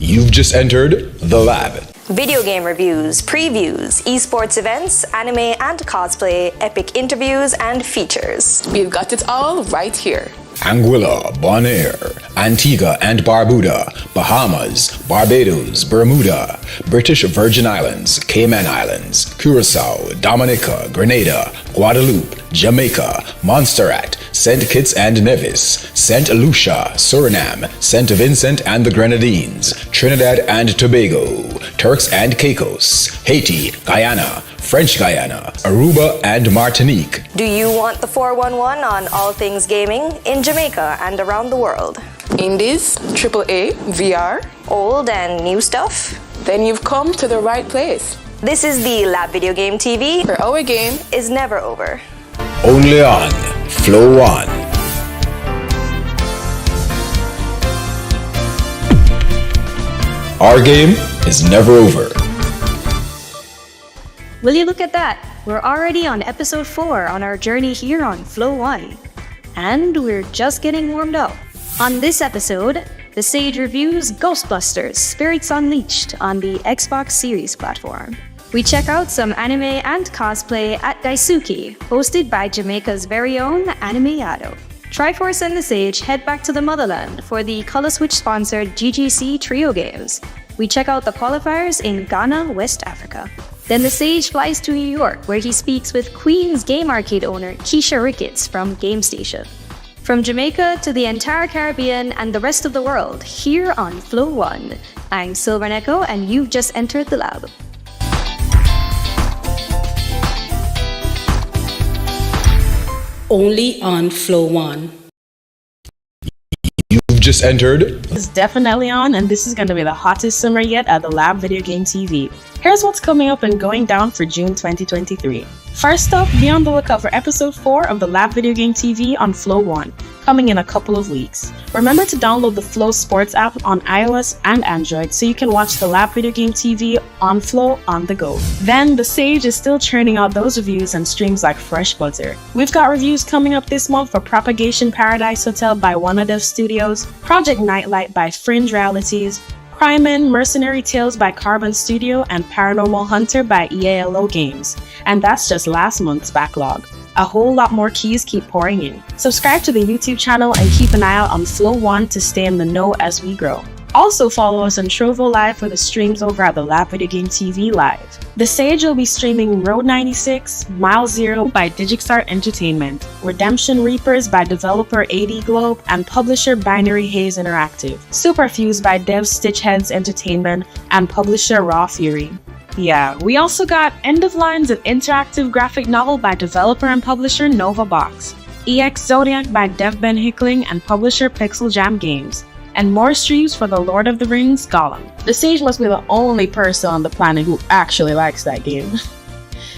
You've just entered the lab. Video game reviews, previews, esports events, anime and cosplay, epic interviews, and features. We've got it all right here. Anguilla, Bonaire, Antigua and Barbuda, Bahamas, Barbados, Bermuda, British Virgin Islands, Cayman Islands, Curacao, Dominica, Grenada, Guadeloupe, Jamaica, Montserrat, St. Kitts and Nevis, St. Lucia, Suriname, St. Vincent and the Grenadines, Trinidad and Tobago, Turks and Caicos, Haiti, Guyana, French Guyana, Aruba and Martinique. Do you want the 411 on all things gaming in Jamaica and around the world? Indies, AAA, VR, Old and new stuff? then you've come to the right place. This is the Lab Video Game TV, For our game, is never over. Only on Flow One. Our game is never over. Will you look at that? We're already on episode 4 on our journey here on Flow 1. And we're just getting warmed up. On this episode, the Sage reviews Ghostbusters Spirits Unleashed on the Xbox Series platform. We check out some anime and cosplay at Daisuki, hosted by Jamaica's very own Anime Ado. Triforce and the Sage head back to the motherland for the Color Switch sponsored GGC Trio Games. We check out the qualifiers in Ghana, West Africa. Then the Sage flies to New York, where he speaks with Queen's Game Arcade owner Keisha Ricketts from GameStation. From Jamaica to the entire Caribbean and the rest of the world, here on Flow 1. I'm Silver Neko, and you've just entered the lab. Only on Flow 1. You've just entered. It's definitely on, and this is going to be the hottest summer yet at the Lab Video Game TV. Here's what's coming up and going down for June 2023. First up, be on the lookout for episode 4 of the Lab Video Game TV on Flow 1, coming in a couple of weeks. Remember to download the Flow Sports app on iOS and Android so you can watch the Lab Video Game TV on Flow on the go. Then, the Sage is still churning out those reviews and streams like fresh butter. We've got reviews coming up this month for Propagation Paradise Hotel by Dev Studios, Project Nightlight by Fringe Realities, Crime Mercenary Tales by Carbon Studio, and Paranormal Hunter by EALO Games. And that's just last month's backlog. A whole lot more keys keep pouring in. Subscribe to the YouTube channel and keep an eye out on Flow 1 to stay in the know as we grow. Also follow us on Trovo Live for the streams over at the Lab Video Game TV Live. The Sage will be streaming Road 96, Mile Zero by Digixart Entertainment, Redemption Reapers by developer AD Globe and publisher Binary Haze Interactive, Superfuse by Dev Stitchheads Entertainment and publisher Raw Fury. Yeah, we also got End of Lines, an interactive graphic novel by developer and publisher Nova Box, EX Zodiac by Dev Ben Hickling and publisher Pixel Jam Games, and more streams for The Lord of the Rings Gollum. The Sage must be the only person on the planet who actually likes that game.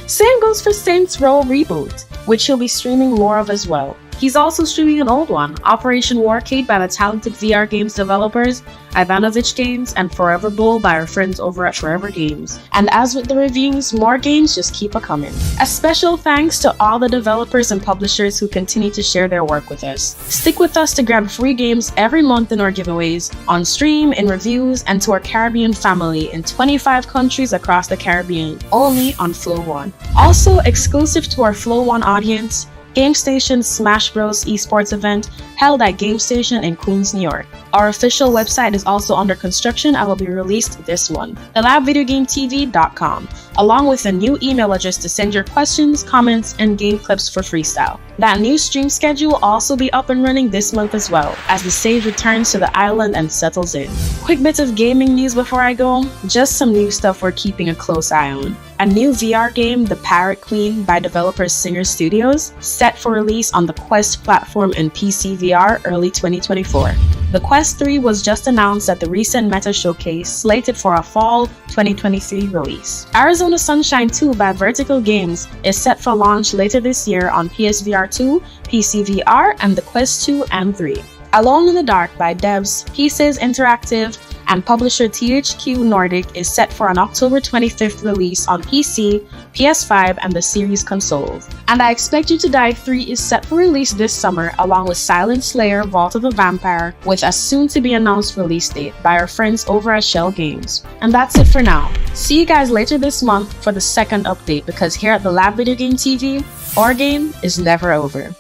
Same goes for Saints Row Reboot, which he'll be streaming more of as well. He's also streaming an old one, Operation Warcade by the talented VR games developers Ivanovich Games and Forever Bowl by our friends over at Forever Games. And as with the reviews, more games just keep a-coming. A special thanks to all the developers and publishers who continue to share their work with us. Stick with us to grab free games every month in our giveaways, on stream, in reviews, and to our Caribbean family in 25 countries across the Caribbean, only on Flow 1. Also, exclusive to our Flow 1 audience, GameStation's Smash Bros. Esports event held at GameStation in Queens, New York. Our official website is also under construction and will be released this month, thelabvideogametv.com, along with a new email address to send your questions, comments, and game clips for freestyle. That new stream schedule will also be up and running this month as well, as the Sage returns to the island and settles in. Quick bit of gaming news before I go, just some new stuff we're keeping a close eye on. A new VR game, The Parrot Queen by developers Singer Studios, set for release on the Quest platform and PC VR early 2024. The Quest 3 was just announced at the recent Meta Showcase, slated for a fall 2023 release. Arizona Sunshine 2 by Vertical Games is set for launch later this year on PSVR 2, PC VR, and the Quest 2 and 3. Alone in the Dark by devs Pieces Interactive and publisher THQ Nordic is set for an October 25th release on PC, PS5, and the series consoles. And I Expect You to Die 3 is set for release this summer, along with Silent Slayer Vault of the Vampire, with a soon-to-be-announced release date by our friends over at Shell Games. And that's it for now. See you guys later this month for the second update, because here at the Lab Video Game TV, our game is never over.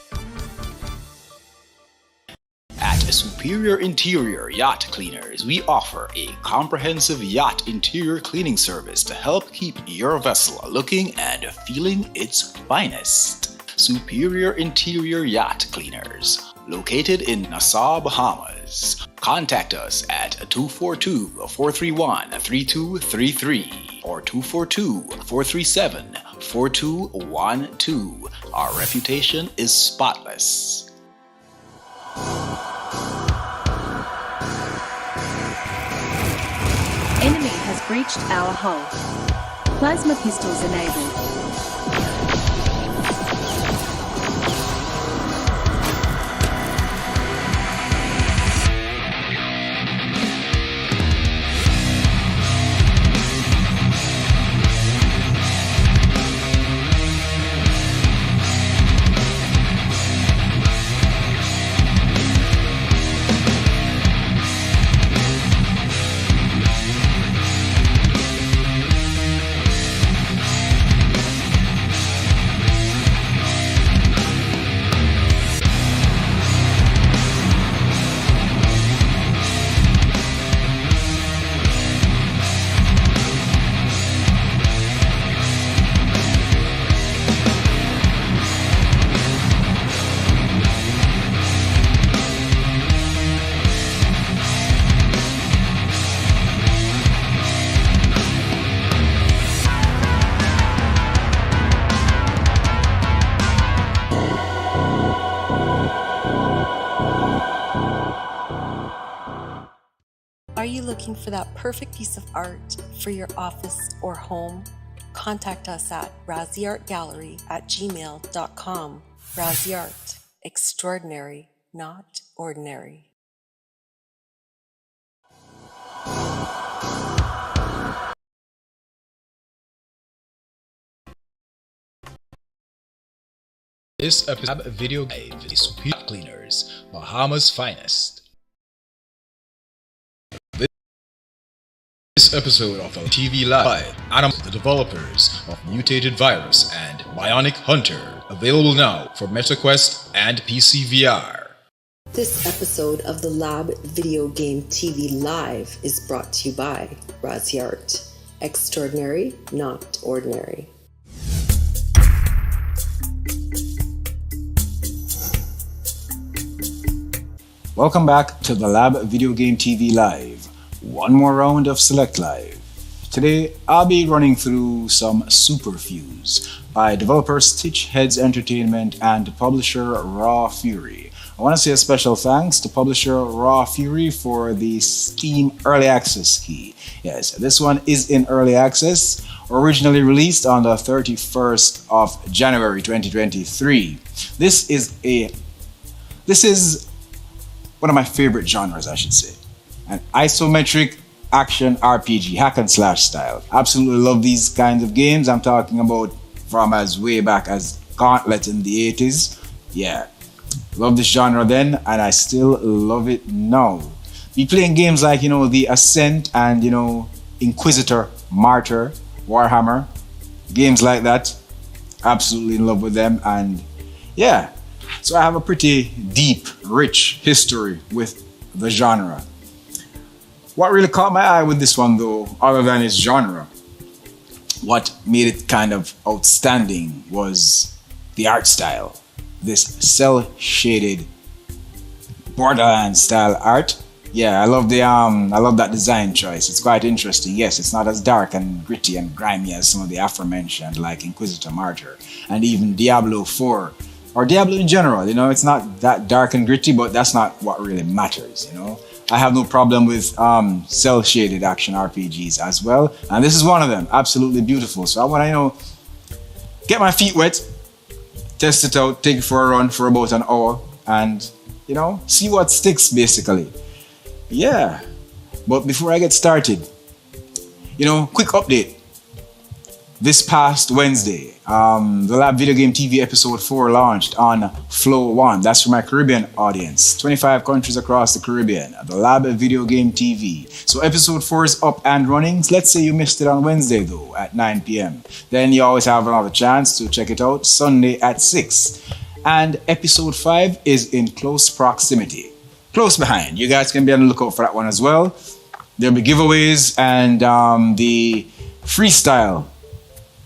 At Superior Interior Yacht Cleaners, we offer a comprehensive yacht interior cleaning service to help keep your vessel looking and feeling its finest. Superior Interior Yacht Cleaners, located in Nassau, Bahamas. Contact us at 242-431-3233 or 242-437-4212. Our reputation is spotless. Enemy has breached our hull. Plasma pistols enabled. Are you looking for that perfect piece of art for your office or home? Contact us at razzyartgallery@gmail.com. Razzy Art, extraordinary, not ordinary. This episode of Video Live is Superior Cleaners, Bahamas' finest. This episode of TV Live honors the developers of Mutated Virus and Bionic Hunter, available now for MetaQuest and PC VR. This episode of the Lab Video Game TV Live is brought to you by Razzy Art, extraordinary, not ordinary. Welcome back to the Lab Video Game TV Live. One more round of Select Live. Today, I'll be running through some Superfuse by developer Stitch Heads Entertainment and publisher Raw Fury. I want to say a special thanks to publisher Raw Fury for the Steam Early Access key. Yes, this one is in Early Access, originally released on the 31st of January 2023. This is one of my favorite genres, I should say. An isometric action RPG, hack and slash style. Absolutely love these kinds of games. I'm talking about from as way back as Gauntlet in the 80s. Yeah, love this genre then, and I still love it now. Be playing games like, The Ascent and, Inquisitor, Martyr, Warhammer. Games like that. Absolutely in love with them, and yeah. So I have a pretty deep, rich history with the genre. What really caught my eye with this one though, other than its genre, what made it kind of outstanding was the art style. This cel-shaded Borderlands style art. Yeah, I love that design choice. It's quite interesting. Yes, it's not as dark and gritty and grimy as some of the aforementioned, like Inquisitor Martyr and even Diablo 4. Or Diablo in general, it's not that dark and gritty, but that's not what really matters, I have no problem with cel-shaded action RPGs as well, and this is one of them. Absolutely beautiful. So I want to, get my feet wet, test it out, take it for a run for about an hour, and see what sticks basically. Yeah, But before I get started, quick update. This past Wednesday, the Lab Video Game TV episode 4 launched on Flow 1. That's for my Caribbean audience. 25 countries across the Caribbean. The Lab Video Game TV. So episode 4 is up and running. Let's say you missed it on Wednesday though, at 9 p.m. Then you always have another chance to check it out Sunday at 6. And episode 5 is in close proximity. Close behind. You guys can be on the lookout for that one as well. There'll be giveaways and the freestyle.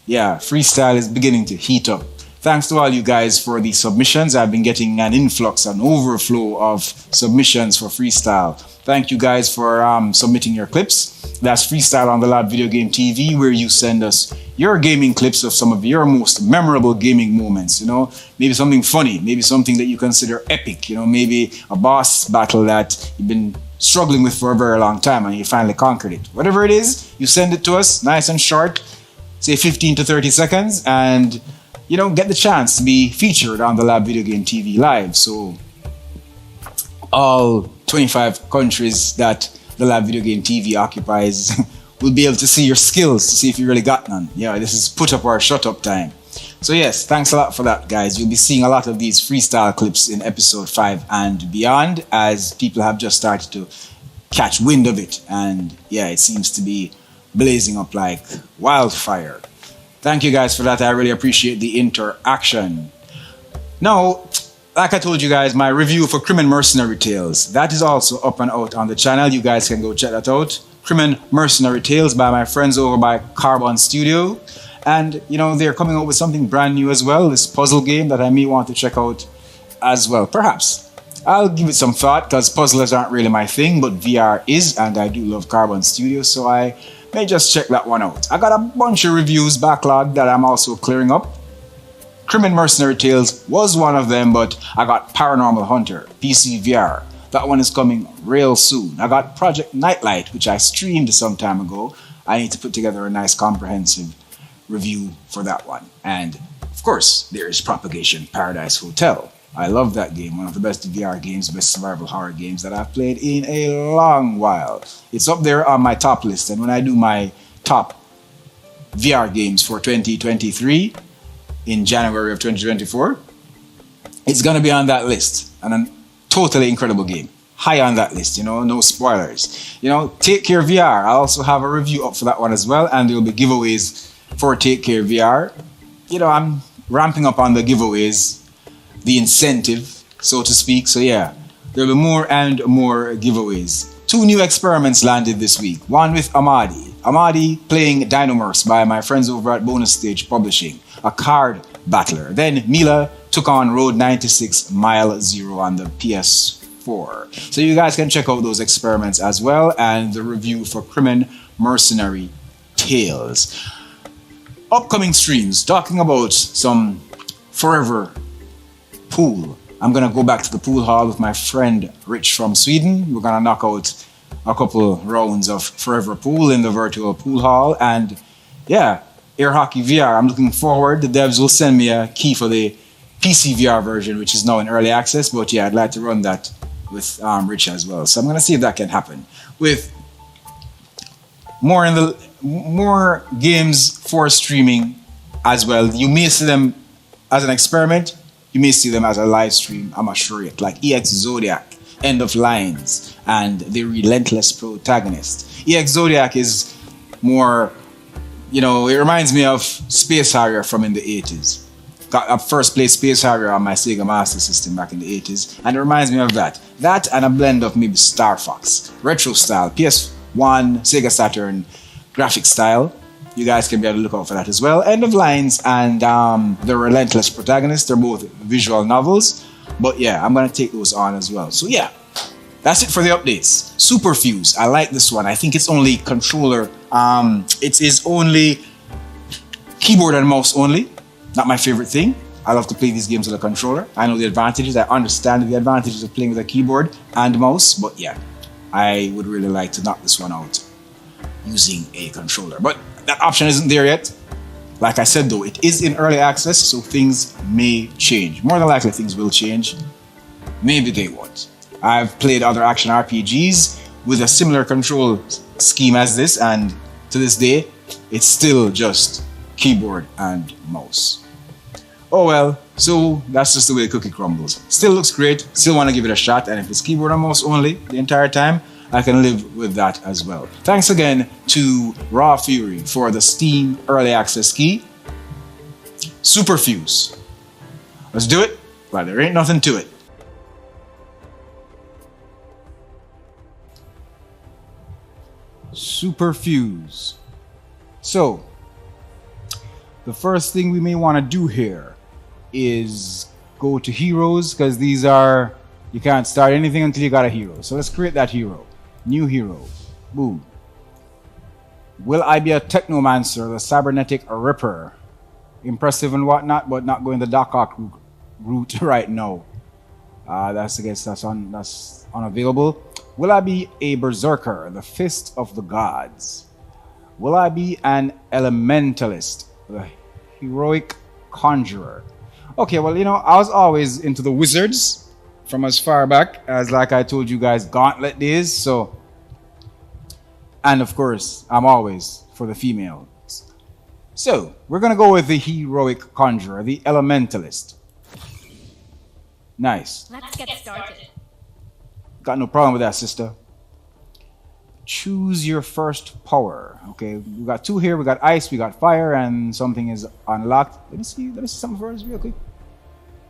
Yeah, freestyle is beginning to heat up. Thanks to all you guys for the submissions. I've been getting an influx, an overflow of submissions for freestyle. Thank you guys for submitting your clips. That's Freestyle on the Lab Video Game TV, where you send us your gaming clips of some of your most memorable gaming moments. Maybe something funny, maybe something that you consider epic. Maybe a boss battle that you've been struggling with for a very long time and you finally conquered it. Whatever it is, you send it to us, nice and short. Say 15 to 30 seconds, and get the chance to be featured on the Lab Video Game TV live. So all 25 countries that the Lab Video Game TV occupies will be able to see your skills, to see if you really got none. Yeah, this is put up or shut up time. So yes, thanks a lot for that, guys. You'll be seeing a lot of these freestyle clips in episode 5 and beyond, as people have just started to catch wind of it. And yeah, it seems to be blazing up like wildfire. Thank you guys for that. I really appreciate the interaction. Now, like I told you guys, my review for Crim and Mercenary Tales, that is also up and out on the channel. You guys can go check that out. Crim and Mercenary Tales by my friends over by Carbon Studio. And, they're coming out with something brand new as well, this puzzle game that I may want to check out as well. Perhaps. I'll give it some thought, because puzzlers aren't really my thing, but VR is, and I do love Carbon Studio, so I may just check that one out. I got a bunch of reviews backlogged that I'm also clearing up. Crim and Mercenary Tales was one of them, but I got Paranormal Hunter, PC VR. That one is coming real soon. I got Project Nightlight, which I streamed some time ago. I need to put together a nice comprehensive review for that one. And of course, there is Propagation Paradise Hotel. I love that game, one of the best VR games, best survival horror games that I've played in a long while. It's up there on my top list, and when I do my top VR games for 2023 in January of 2024, it's gonna be on that list. And a totally incredible game. High on that list, no spoilers. Take Care VR. I also have a review up for that one as well, and there will be giveaways for Take Care VR. I'm ramping up on the giveaways, the incentive, so to speak. So yeah, there'll be more and more giveaways. 2 new experiments landed this week. One with Amadi playing Dinomorphs by my friends over at Bonus Stage Publishing, a card battler. Then Mila took on Road 96 Mile Zero on the PS4. So you guys can check out those experiments as well, and the review for Crim and Mercenary Tales. Upcoming streams, talking about some Forever Pool. I'm gonna go back to the pool hall with my friend Rich from Sweden. We're gonna knock out a couple rounds of Forever Pool in the virtual pool hall, and yeah, Air Hockey VR. I'm looking forward. The devs will send me a key for the PC VR version, which is now in early access. But yeah, I'd like to run that with Rich as well. So I'm gonna see if that can happen. With more games for streaming as well. You may see them as an experiment. You may see them as a live stream. I'm not sure yet. Like EX Zodiac, End of Lines, and The Relentless Protagonist. EX Zodiac is more, it reminds me of Space Harrier from in the 80s. Got a first place Space Harrier on my Sega Master System back in the 80s, and it reminds me of that. That and a blend of maybe Star Fox, retro style, PS1, Sega Saturn graphic style. You guys can be on the lookout for that as well. End of Lines and The Relentless Protagonist, they're both visual novels. But yeah, I'm going to take those on as well. So yeah, that's it for the updates. Superfuse, I like this one. I think it's only controller. It is only keyboard and mouse only. Not my favorite thing. I love to play these games with a controller. I know the advantages. I understand the advantages of playing with a keyboard and mouse. But yeah, I would really like to knock this one out using a controller. But that option isn't there yet. Like I said though, it is in early access, so things may change. More than likely things will change. Maybe they won't. I've played other action RPGs with a similar control scheme as this, and to this day, it's still just keyboard and mouse. Oh well, so that's just the way the cookie crumbles. Still looks great, still want to give it a shot, and if it's keyboard and mouse only the entire time, I can live with that as well. Thanks again to Raw Fury for the Steam Early Access key. Superfuse. Let's do it? Well, there ain't nothing to it. Superfuse. So, the first thing we may want to do here is go to heroes, because these are, you can't start anything until you got a hero. So let's create that hero. New hero. Boom. Will I be a Technomancer, the Cybernetic Ripper? Impressive and whatnot, but not going the Doc Ock route right now. That's, I guess, that's unavailable. Will I be a Berserker, the Fist of the Gods? Will I be an Elementalist, the Heroic Conjurer? Okay, well, you know, I was always into the wizards from as far back as, like I told you guys, Gauntlet days. So, and of course, I'm always for the females. So, we're going to go with the Heroic Conjurer, the Elementalist. Nice. Let's get started. Got no problem with that, sister. Choose your first power. Okay, we got two here. We got ice, we got fire, and something is unlocked. Let me see something first real quick.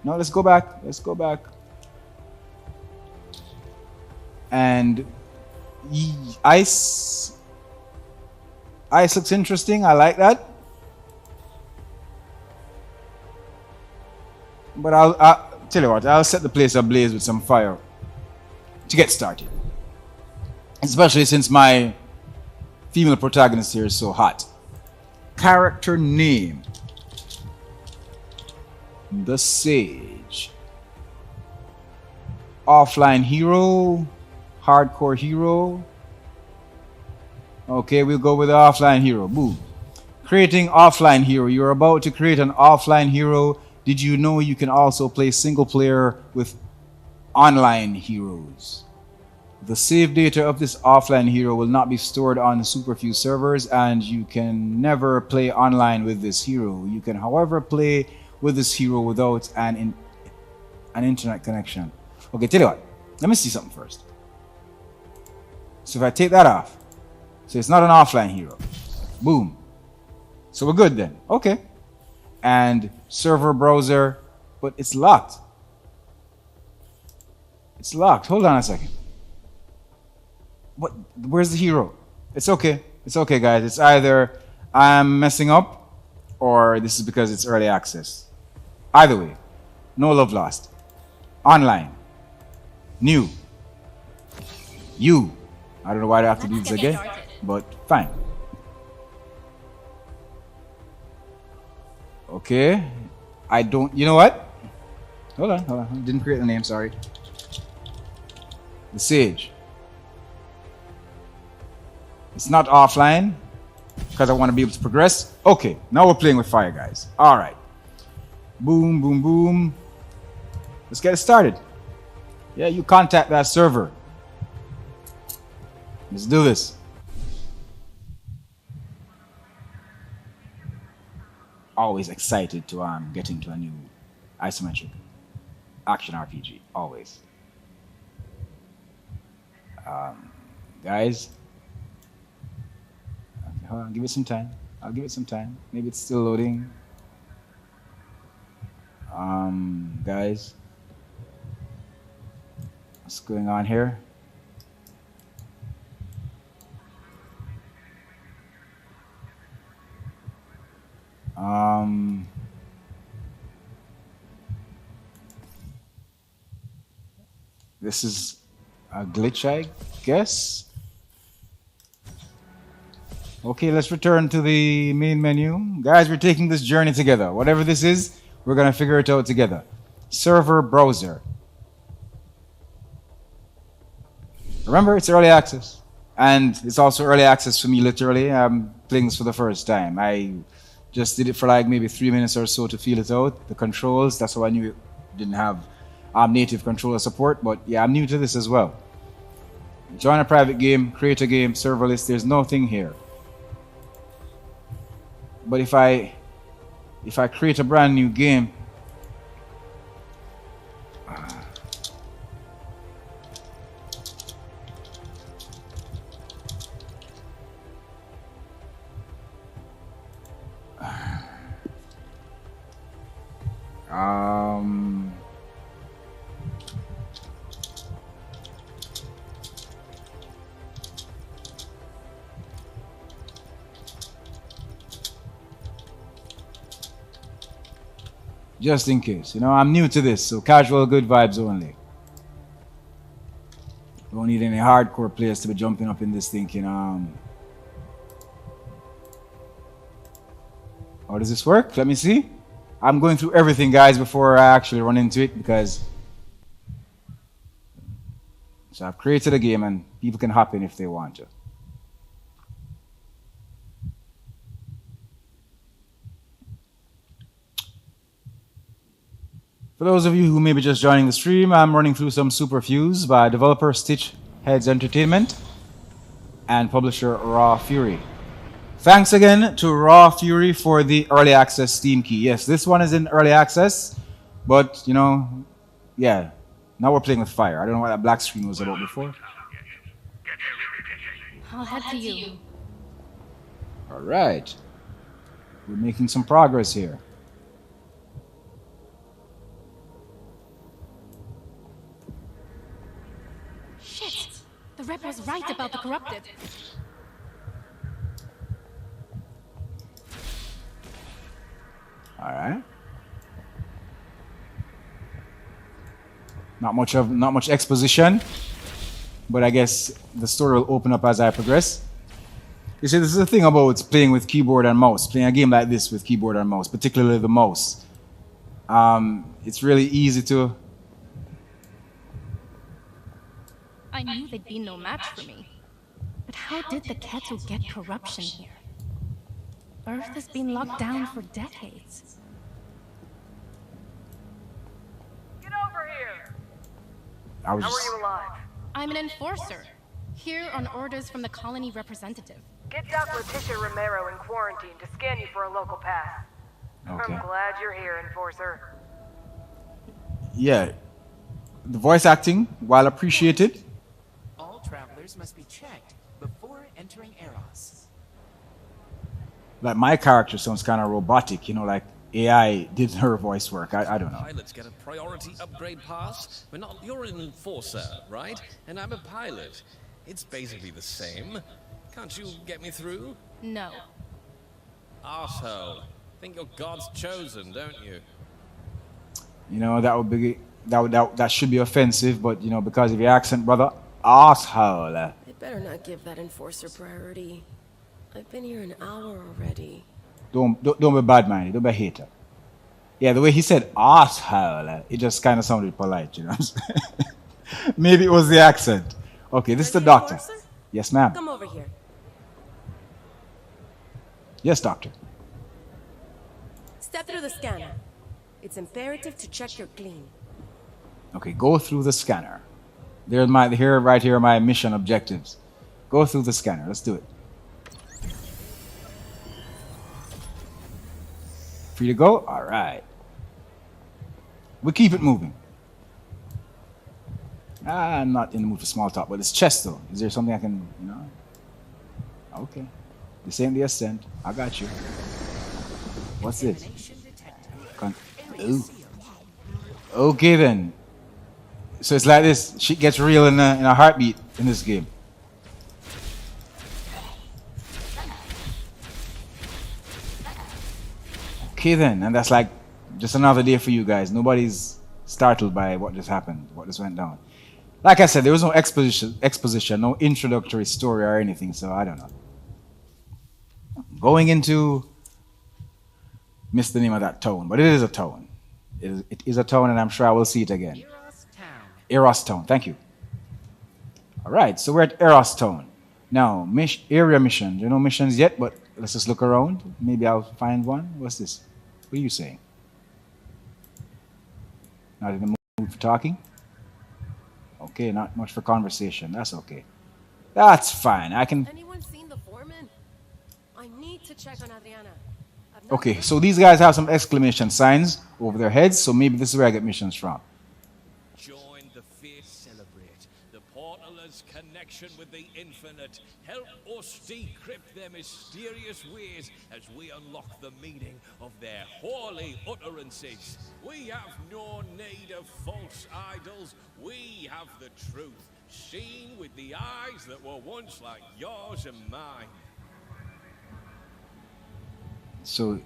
No, let's go back. Let's go back. And ice looks interesting. I like that. But I'll tell you what, I'll set the place ablaze with some fire to get started. Especially since my female protagonist here is so hot. Character name. The Sage. Offline hero. Hardcore hero. Okay, we'll go with the offline hero. Boom. Creating offline hero. You're about to create an offline hero. Did you know you can also play single player with online heroes? The save data of this offline hero will not be stored on the Superfuse servers, and you can never play online with this hero. You can, however, play with this hero without an internet connection. Okay, tell you what. Let me see something first. So if I take that off, so it's not an offline hero. Boom. So we're good then. Okay. And server browser, but it's locked. It's locked. Hold on a second. What? Where's the hero? It's okay. It's okay, guys. It's either I'm messing up or this is because it's early access. Either way, no love lost. Online. New. You. I don't know why I have to do this again, but fine. Okay. I don't, you know what? Hold on. Didn't create the name, sorry. The Sage. It's not offline because I want to be able to progress. Okay, now we're playing with fire, guys. All right. Boom, boom, boom. Let's get it started. Yeah, you contact that server. Let's do this. Always excited to get into a new isometric action RPG. Always. Guys. Okay, hold on, give it some time. I'll give it some time. Maybe it's still loading. Guys. What's going on here? This is a glitch, I guess. Okay, let's return to the main menu. Guys, we're taking this journey together. Whatever this is, we're going to figure it out together. Server browser. Remember, it's early access. And it's also early access for me, literally. I'm playing this for the first time. I just did it for like maybe 3 minutes or so to feel it out. The controls, that's how I knew it didn't have native controller support. But yeah, I'm new to this as well. Join a private game, create a game, serverless. There's nothing here. But if I create a brand new game, just in case, I'm new to this, so casual good vibes only. Don't need any hardcore players to be jumping up in this thinking, how does this work? Let me see. I'm going through everything, guys, before I actually run into it, because so I've created a game and people can hop in if they want to. For those of you who may be just joining the stream, I'm running through some Superfuse by developer Stitch Heads Entertainment and publisher Raw Fury. Thanks again to Raw Fury for the early access Steam key. Yes, this one is in early access, but yeah, now we're playing with fire. I don't know what that black screen was about before. I'll head to you. All right, we're making some progress here. Shit! The rep was right about the corrupted. All right. Not much exposition, but I guess the story will open up as I progress. You see, this is the thing about playing with keyboard and mouse, playing a game like this with keyboard and mouse, particularly the mouse. It's really easy to... I knew they'd be no match for me. But how did the Ketu get corruption here? Earth has been locked down for decades. Get over here! How are you alive? I'm an enforcer, here on orders from the colony representative. Get Doc Letitia Romero in quarantine to scan you for a local pass. Okay. I'm glad you're here, Enforcer. Yeah. The voice acting, while appreciated, all travelers must be checked before entering Eros. like my character sounds kind of robotic, like AI did her voice work. I don't know. Pilots get a priority upgrade pass. You're an enforcer, right? And I'm a pilot. It's basically the same. Can't you get me through? No. Arsehole. Think you're God's chosen, don't you? That should be offensive, but because of your accent, brother, asshole. They better not give that enforcer priority. I've been here an hour already. Don't be bad minded, don't be a hater. Yeah, the way he said asshole, it just kind of sounded polite, Maybe it was the accent. Okay, this is the doctor. Enforcer? Yes, ma'am. Come over here. Yes, doctor. Step through the scanner. It's imperative to check you're clean. Okay, go through the scanner. Right here are my mission objectives. Go through the scanner. Let's do it. Free to go? All right. We keep it moving. I'm not in the mood for small talk, but it's chest though. Is there something I can, Okay. This ain't the ascent. I got you. What's this? Ooh. Okay then. So it's like this. Shit gets real in a heartbeat in this game. Okay then, and that's like just another day for you guys. Nobody's startled by what just happened, what just went down. Like I said, there was no exposition, no introductory story or anything, so I don't know. Going into... Missed the name of that town, but it is a town. It is a town, and I'm sure I will see it again. Eros Town. Eros Town, thank you. All right, so we're at Eros Town. Now, area missions. No missions yet, but let's just look around. Maybe I'll find one. What's this? What are you saying? Not in the mood for talking? Okay, not much for conversation. That's okay. That's fine. I can. Anyone seen the foreman? I need to check on Adriana. Okay, so these guys have some exclamation signs over their heads, so maybe this is where I get missions from. Join the faith, celebrate the portaler's connection with the infinite. Help us decrypt their mysterious ways as we unlock the meaning of their holy utterances. We have no need of false idols. We have the truth, seen with the eyes that were once like yours and mine. So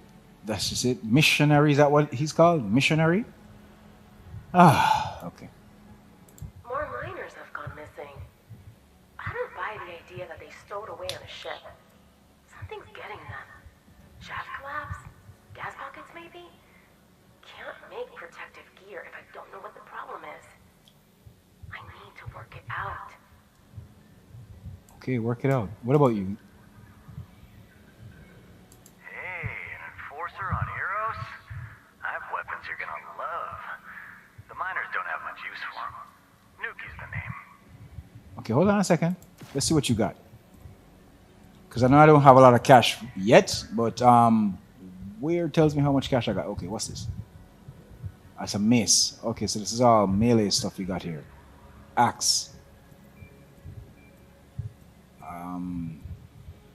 that's just it. Missionary, is that what he's called? Missionary? Ah, okay. More miners have gone missing. I don't buy the idea that they stowed away on a ship. Something's getting them. Shaft collapse? Gas pockets, maybe? Can't make protective gear if I don't know what the problem is. I need to work it out. Okay, work it out. What about you? On Eros? I have weapons you're gonna love. The miners don't have much use for them. Nuki's the name. Okay, hold on a second. Let's see what you got. Because I know I don't have a lot of cash yet, but where tells me how much cash I got. Okay, what's this? That's a mace. Okay, so this is all melee stuff you got here. Axe.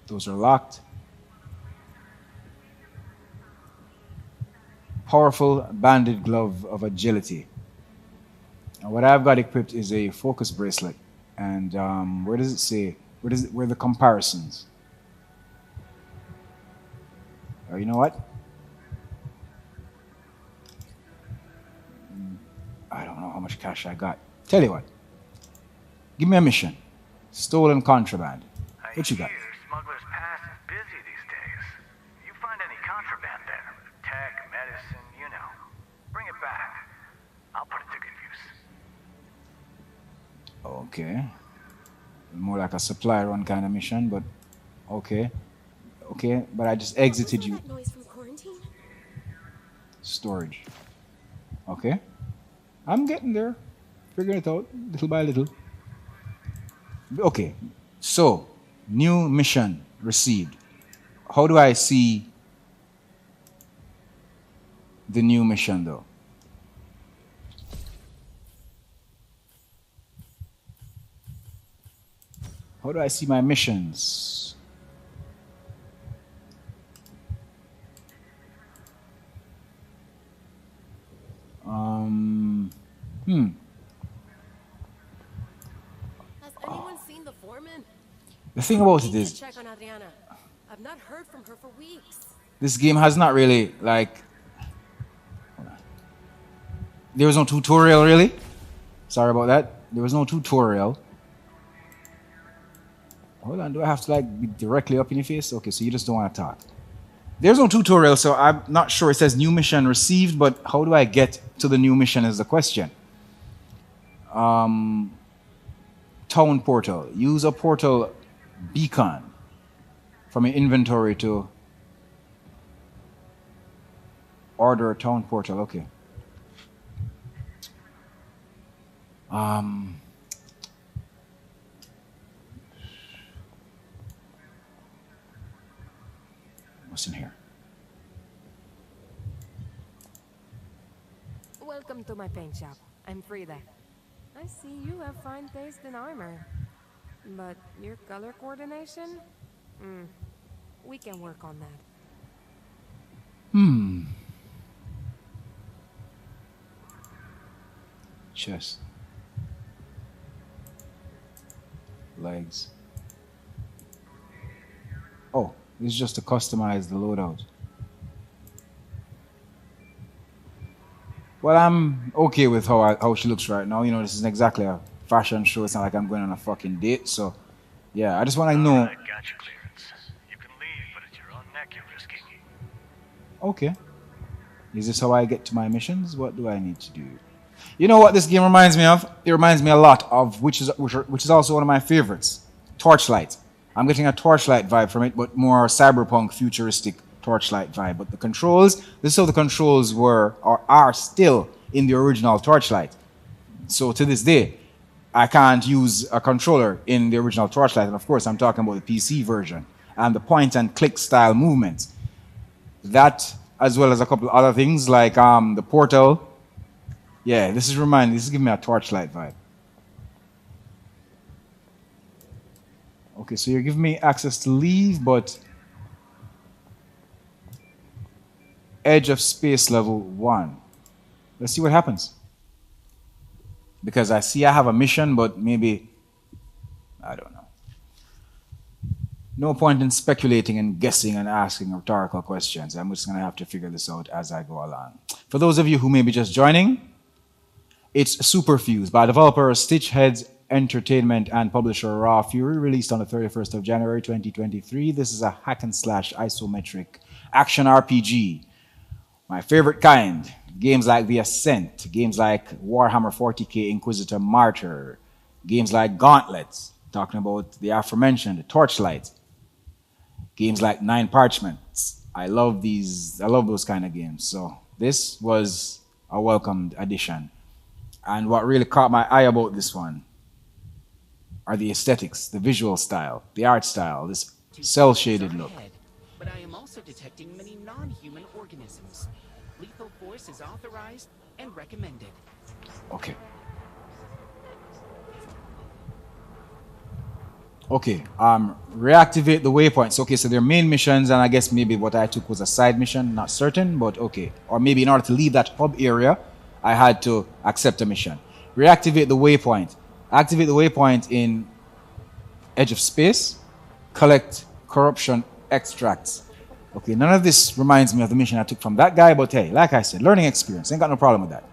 Those are locked. Powerful banded glove of agility. And what I've got equipped is a focus bracelet. And where does it say? Where are the comparisons? Oh, you know what? I don't know how much cash I got. Tell you what. Give me a mission. Stolen contraband. What you got? Smuggler's Pass is busy these days. You find any contraband there, tech, medicine, you know, bring it back. I'll put it to good use. Okay. More like a supply run kind of mission, but okay. Okay, but I just exited you. That noise from quarantine? Storage. Okay. I'm getting there. Figuring it out little by little. Okay. So, new mission received. How do I see the new mission though? How do I see my missions? Has anyone seen the foreman? The thing about I it need is, to check on Adriana. I've not heard from her for weeks. this game has not really, like, there was no tutorial really. Sorry about that. There was no tutorial. Hold on, do I have to like be directly up in your face? Okay, so you just don't want to talk. There's no tutorial, so I'm not sure. It says new mission received, but how do I get to the new mission is the question. Town portal. Use a portal beacon from your inventory to order a town portal. Okay. What's in here? Welcome to my paint shop. I'm Frida. I see you have fine taste in armor. But your color coordination? We can work on that. Chest. Legs. Oh, this is just to customize the loadout. Well, I'm okay with how she looks right now. You know, this isn't exactly a fashion show. It's not like I'm going on a fucking date. So, yeah, I just want to know. All right, got your clearance. You can leave, but it's your own neck you're risking. Okay. Is this how I get to my missions? What do I need to do? You know what this game reminds me of? It reminds me a lot of, which is also one of my favorites, Torchlight. I'm getting a Torchlight vibe from it, but more cyberpunk, futuristic Torchlight vibe. But the controls, this is how the controls were or are still in the original Torchlight. So to this day, I can't use a controller in the original Torchlight. And of course, I'm talking about the PC version and the point and click style movements. That, as well as a couple of other things like the Portal. Yeah, this is giving me a Torchlight vibe. Okay, so you're giving me access to leave, but Edge of Space level 1. Let's see what happens. Because I see I have a mission, but maybe, I don't know. No point in speculating and guessing and asking rhetorical questions. I'm just going to have to figure this out as I go along. For those of you who may be just joining, it's Superfuse by developer Stitchheads Entertainment and publisher Raw Fury, released on the 31st of January 2023. This is a hack and slash isometric action RPG. My favorite kind. Games like The Ascent, games like Warhammer 40k Inquisitor Martyr, games like Gauntlets, talking about the aforementioned Torchlight, games like Nine Parchments. I love those kind of games. So this was a welcomed addition. And what really caught my eye about this one are the aesthetics, the visual style, the art style, this cel-shaded look. But I am also detecting many non-human organisms. Lethal force is authorized and recommended. Okay. Okay, reactivate the waypoints. Okay, so they're main missions, and I guess maybe what I took was a side mission, not certain, but okay. Or maybe in order to leave that hub area, I had to accept a mission. Reactivate the waypoint. Activate the waypoint in Edge of Space. Collect corruption extracts. Okay, none of this reminds me of the mission I took from that guy, but hey, like I said, learning experience. Ain't got no problem with that.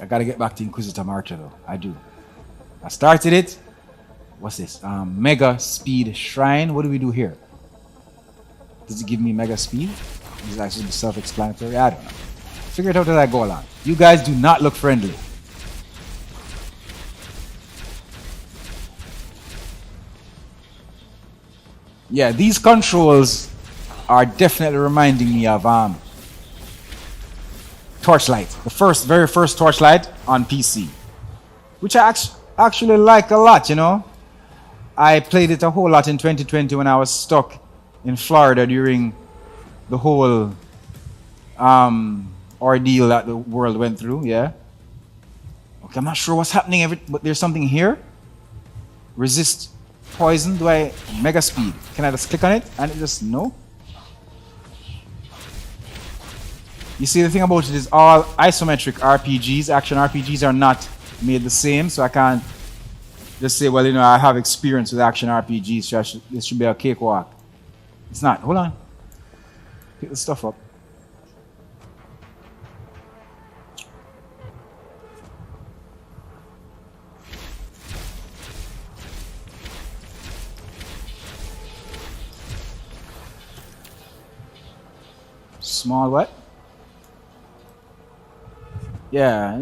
I gotta get back to Inquisitor Martyr though. I do. I started it. What's this? Mega Speed Shrine. What do we do here? Does it give me mega speed? Is it actually self-explanatory? I don't know. Figure it out as I go along. You guys do not look friendly. Yeah, these controls are definitely reminding me of Torchlight, the very first Torchlight on PC, which I actually like a lot, you know. I played it a whole lot in 2020 when I was stuck in Florida during the whole ordeal that the world went through, yeah. Okay, I'm not sure what's happening, but there's something here. Resist poison. Do I mega speed? Can I just click on it and it just no? You see, the thing about it is all isometric RPGs, action RPGs, are not made the same, so I can't just say, well, you know, I have experience with action RPGs, so this should be a cakewalk. It's not. Hold on. Pick the stuff up. Small what? Yeah,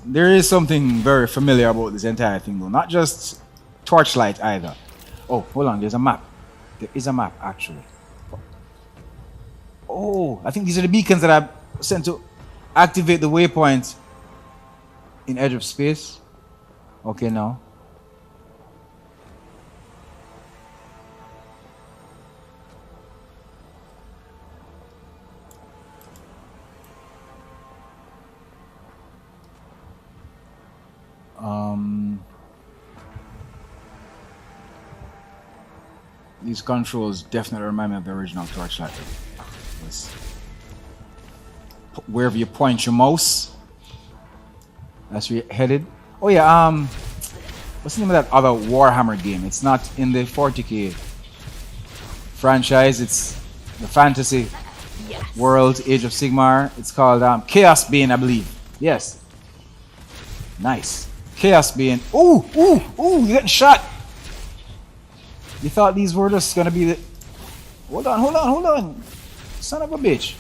there is something very familiar about this entire thing though. Not just Torchlight either. Oh, hold on, there's a map. There is a map actually. Oh, I think these are the beacons that I sent to activate the waypoint in Edge of Space. Okay, now. These controls definitely remind me of the original Torchlight. Wherever you point your mouse, that's where you're headed. Oh yeah, what's the name of that other Warhammer game? It's not in the 40k franchise. It's the fantasy world, Age of Sigmar. It's called Chaos Bane, I believe. Yes. Nice. Chaos Bane. Ooh, ooh, ooh, you're getting shot. You thought these were just gonna be the... Hold on, hold on, hold on. Son of a bitch.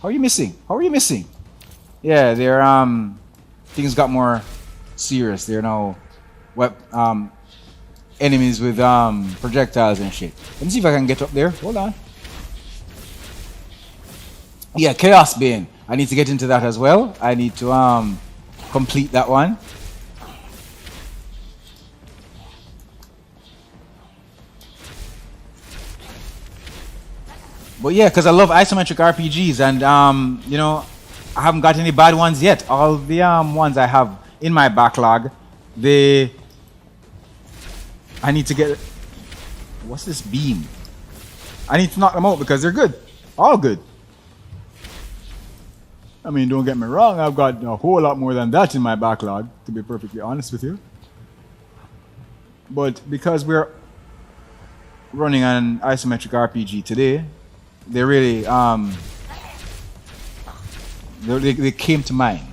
How are you missing? How are you missing? Yeah, they're things got more serious. They're now enemies with projectiles and shit. Let me see if I can get up there. Hold on. Yeah, Chaos Bane. I need to get into that as well. I need to complete that one. But yeah, because I love isometric RPGs, and you know, I haven't got any bad ones yet. All the ones I have in my backlog, I need to get. What's this beam? I need to knock them out because they're good, all good. I mean, don't get me wrong, I've got a whole lot more than that in my backlog, to be perfectly honest with you. But because we're running an isometric RPG today, they really they came to mind.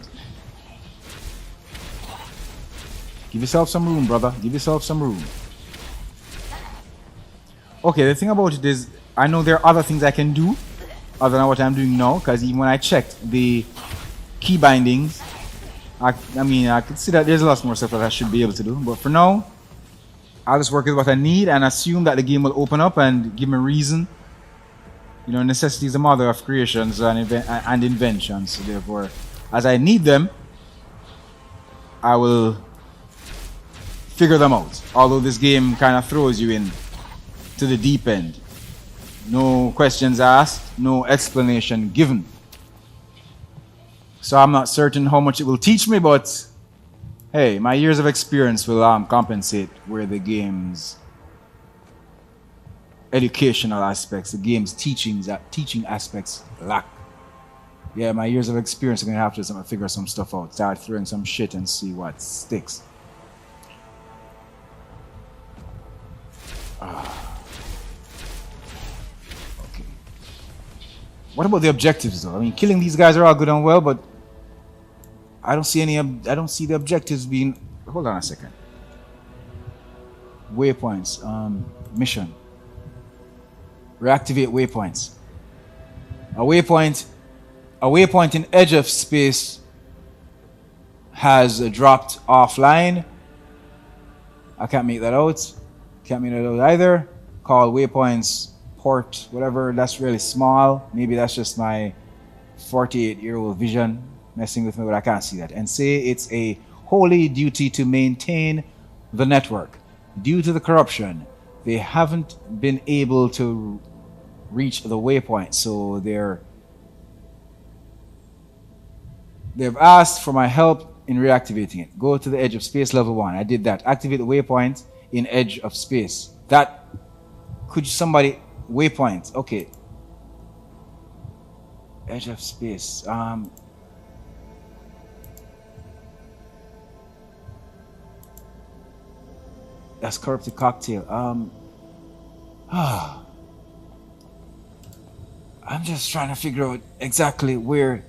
Give yourself some room, brother. Give yourself some room. Okay, the thing about it is, I know there are other things I can do other than what I'm doing now, because even when I checked the key bindings, I mean, I could see that there's lots more stuff that I should be able to do. But for now, I'll just work with what I need and assume that the game will open up and give me reason. You know, necessity is the mother of creations and inventions. So therefore, as I need them, I will figure them out. Although this game kind of throws you in to the deep end. No questions asked, no explanation given. So I'm not certain how much it will teach me, but hey, my years of experience will compensate where the game's educational aspects, the game's teaching aspects lack. Yeah, my years of experience are going to have to figure some stuff out, start throwing some shit and see what sticks. Okay. What about the objectives though? I mean, killing these guys are all good and well, but I don't see the objectives being. Hold on a second. Waypoints. Mission. Reactivate waypoints. A waypoint in edge of space has dropped offline. I can't make that out. Can't make that out either. Call waypoints port, whatever. That's really small. Maybe that's just my 48-year-old vision messing with me, but I can't see that. And say it's a holy duty to maintain the network. Due to the corruption, they haven't been able to reach the waypoint, so they've asked for my help in reactivating it. Go to the edge of space level 1. I did that. Activate the waypoint in edge of space. That could somebody waypoint. Okay. Edge of space. That's corrupted cocktail. I'm just trying to figure out exactly where.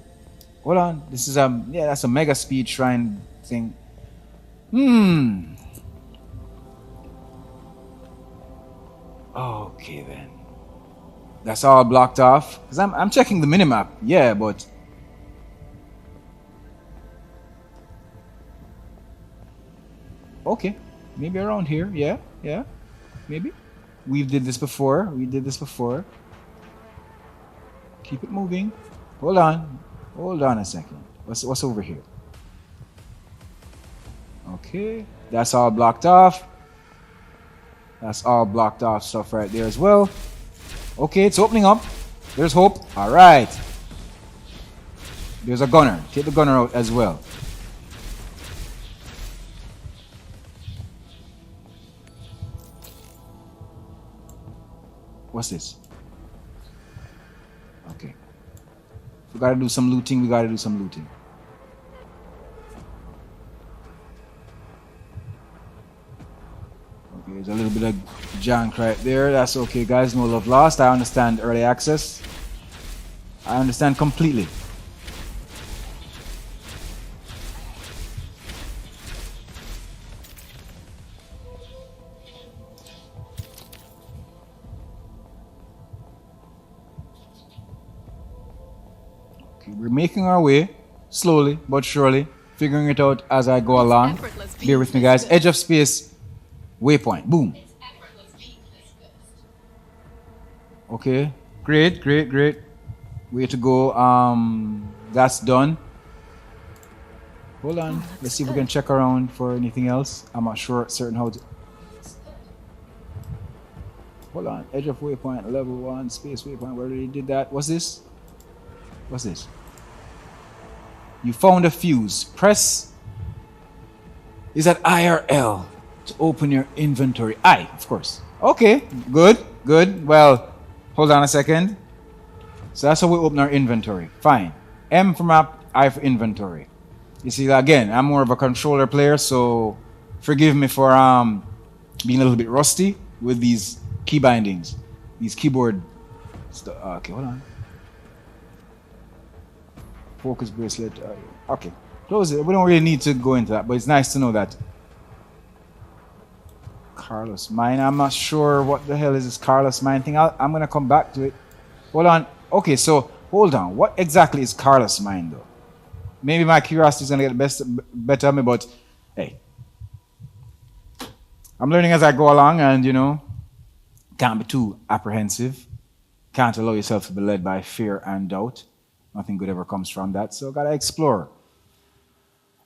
Hold on. This is yeah, that's a mega speed shrine thing. Okay then. That's all blocked off. Because I'm checking the minimap. Yeah, but okay. Maybe around here. Yeah. Maybe. We did this before. Keep it moving. Hold on a second. What's over here? Okay. That's all blocked off. That's all blocked off stuff right there as well. Okay, it's opening up. There's hope. All right. There's a gunner. Take the gunner out as well. What's this? Okay. We gotta do some looting. Okay, there's a little bit of junk right there. That's okay, guys. No love lost. I understand early access. I understand completely. We're making our way slowly but surely, figuring it out as I go along. Bear with me, guys. Edge of space, waypoint. Boom. Okay. Great. Way to go. That's done. Hold on. Let's see if we can check around for anything else. I'm not sure certain how to. Hold on. Edge of waypoint, level 1, space waypoint. Where did he did that? What's this? What's this? You found a fuse. Press. Is that IRL to open your inventory? I, of course. Okay. Good. Good. Well, hold on a second. So that's how we open our inventory. Fine. M for map, I for inventory. You see, again, I'm more of a controller player, so forgive me for being a little bit rusty with these key bindings, these keyboard stuff. Okay, hold on. Focus bracelet. Okay, close it. We don't really need to go into that, but it's nice to know that. Carlos Mine. I'm not sure what the hell is this Carlos Mine thing. I'm gonna come back to it. Hold on. Okay, so hold on. What exactly is Carlos Mine, though? Maybe my curiosity is gonna get the better of me, but hey, I'm learning as I go along, and you know, can't be too apprehensive. Can't allow yourself to be led by fear and doubt. Nothing good ever comes from that. So gotta explore.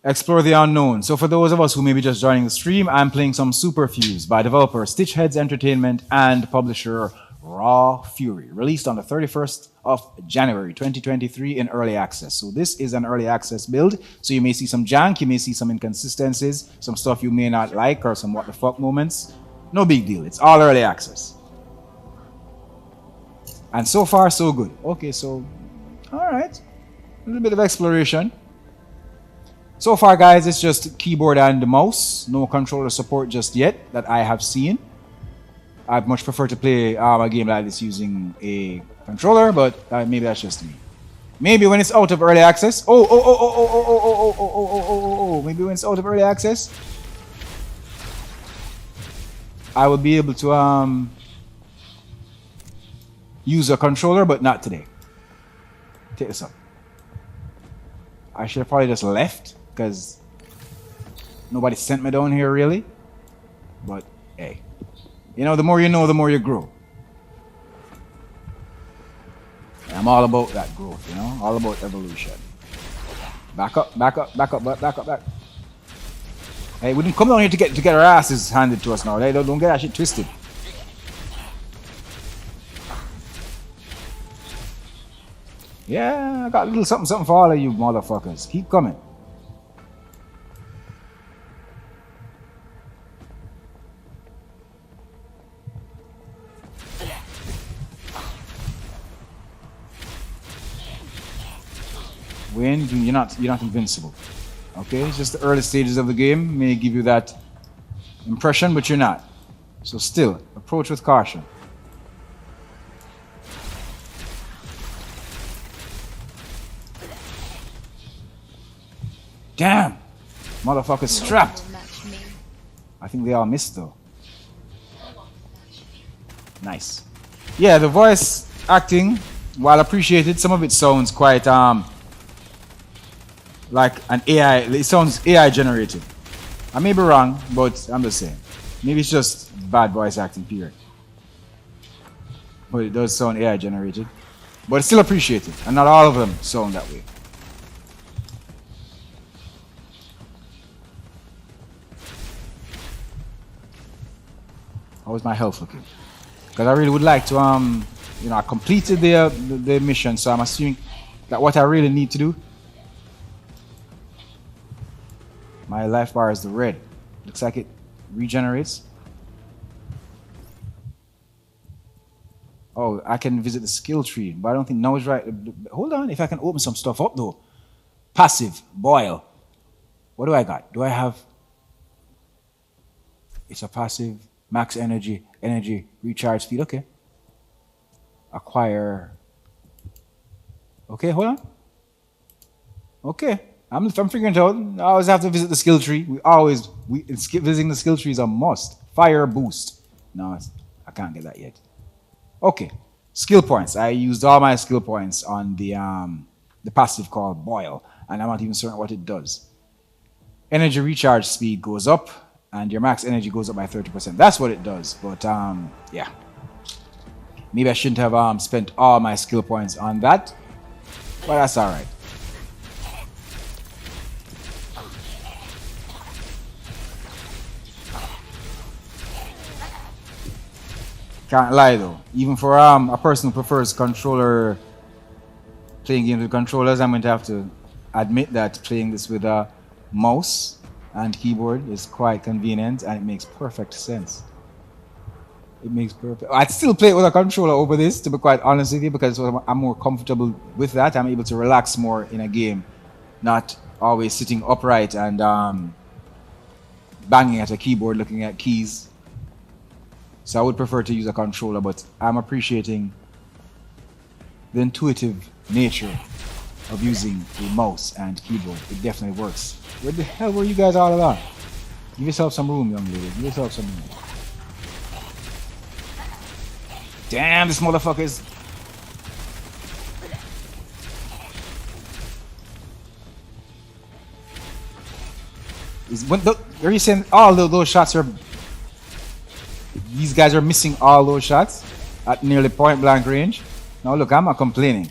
Explore the unknown. So for those of us who may be just joining the stream, I'm playing some Superfuse by developer Stitchheads Entertainment and publisher Raw Fury, released on the 31st of January 2023 in early access. So this is an early access build, so you may see some jank, you may see some inconsistencies, some stuff you may not like, or some what the fuck moments. No big deal, it's all early access. And so far, so good. Okay, so, alright. A little bit of exploration. So far, guys, it's just keyboard and mouse. No controller support just yet that I have seen. I'd much prefer to play a game like this using a controller, but maybe that's just me. Maybe when it's out of early access. Maybe when it's out of early access, I will be able to use a controller, but not today. Take this up. I should have probably just left because nobody sent me down here really. But hey. You know, the more you know, the more you grow. And I'm all about that growth, you know? All about evolution. Back up, back up, back up, back up, back. Hey, we didn't come down here to get our asses handed to us now. Hey, don't get that shit twisted. Yeah, I got a little something for all of you motherfuckers. Keep coming. Win, you're not invincible. Okay, it's just the early stages of the game may give you that impression, but you're not. So still, approach with caution. Damn! Motherfucker's strapped. I think they all missed though. Nice. Yeah, the voice acting, while appreciated, some of it sounds quite like an AI. It sounds AI generated. I may be wrong, but I'm just saying. Maybe it's just bad voice acting, period. But it does sound AI generated. But it's still appreciated, and not all of them sound that way. How's my health looking? Because I really would like to, you know, I completed the mission, so I'm assuming that what I really need to do. My life bar is the red. Looks like it regenerates. Oh, I can visit the skill tree, but I don't think now is right. Hold on, if I can open some stuff up though. Passive, boil. What do I got? Do I have... It's a passive, max energy, recharge speed, okay. Acquire... Okay, hold on. Okay. I'm figuring it out. I always have to visit the skill tree. Visiting the skill tree is a must. Fire boost. No, I can't get that yet. Okay, skill points. I used all my skill points on the passive called Boil, and I'm not even certain what it does. Energy recharge speed goes up, and your max energy goes up by 30%. That's what it does. But yeah, maybe I shouldn't have spent all my skill points on that. But that's alright. Can't lie though, even for a person who prefers controller, playing games with controllers, I'm going to have to admit that playing this with a mouse and keyboard is quite convenient, and it makes perfect sense. It makes perfect. I'd still play it with a controller over this, to be quite honest with you, because I'm more comfortable with that. I'm able to relax more in a game, not always sitting upright and banging at a keyboard looking at keys. So I would prefer to use a controller, but I'm appreciating the intuitive nature of using a mouse and keyboard. It definitely works. Where the hell were you guys all along? Give yourself some room, young lady. Give yourself some room. Damn, this motherfucker is... Are you saying all those shots are... These guys are missing all those shots at nearly point blank range? Now look, I'm not complaining.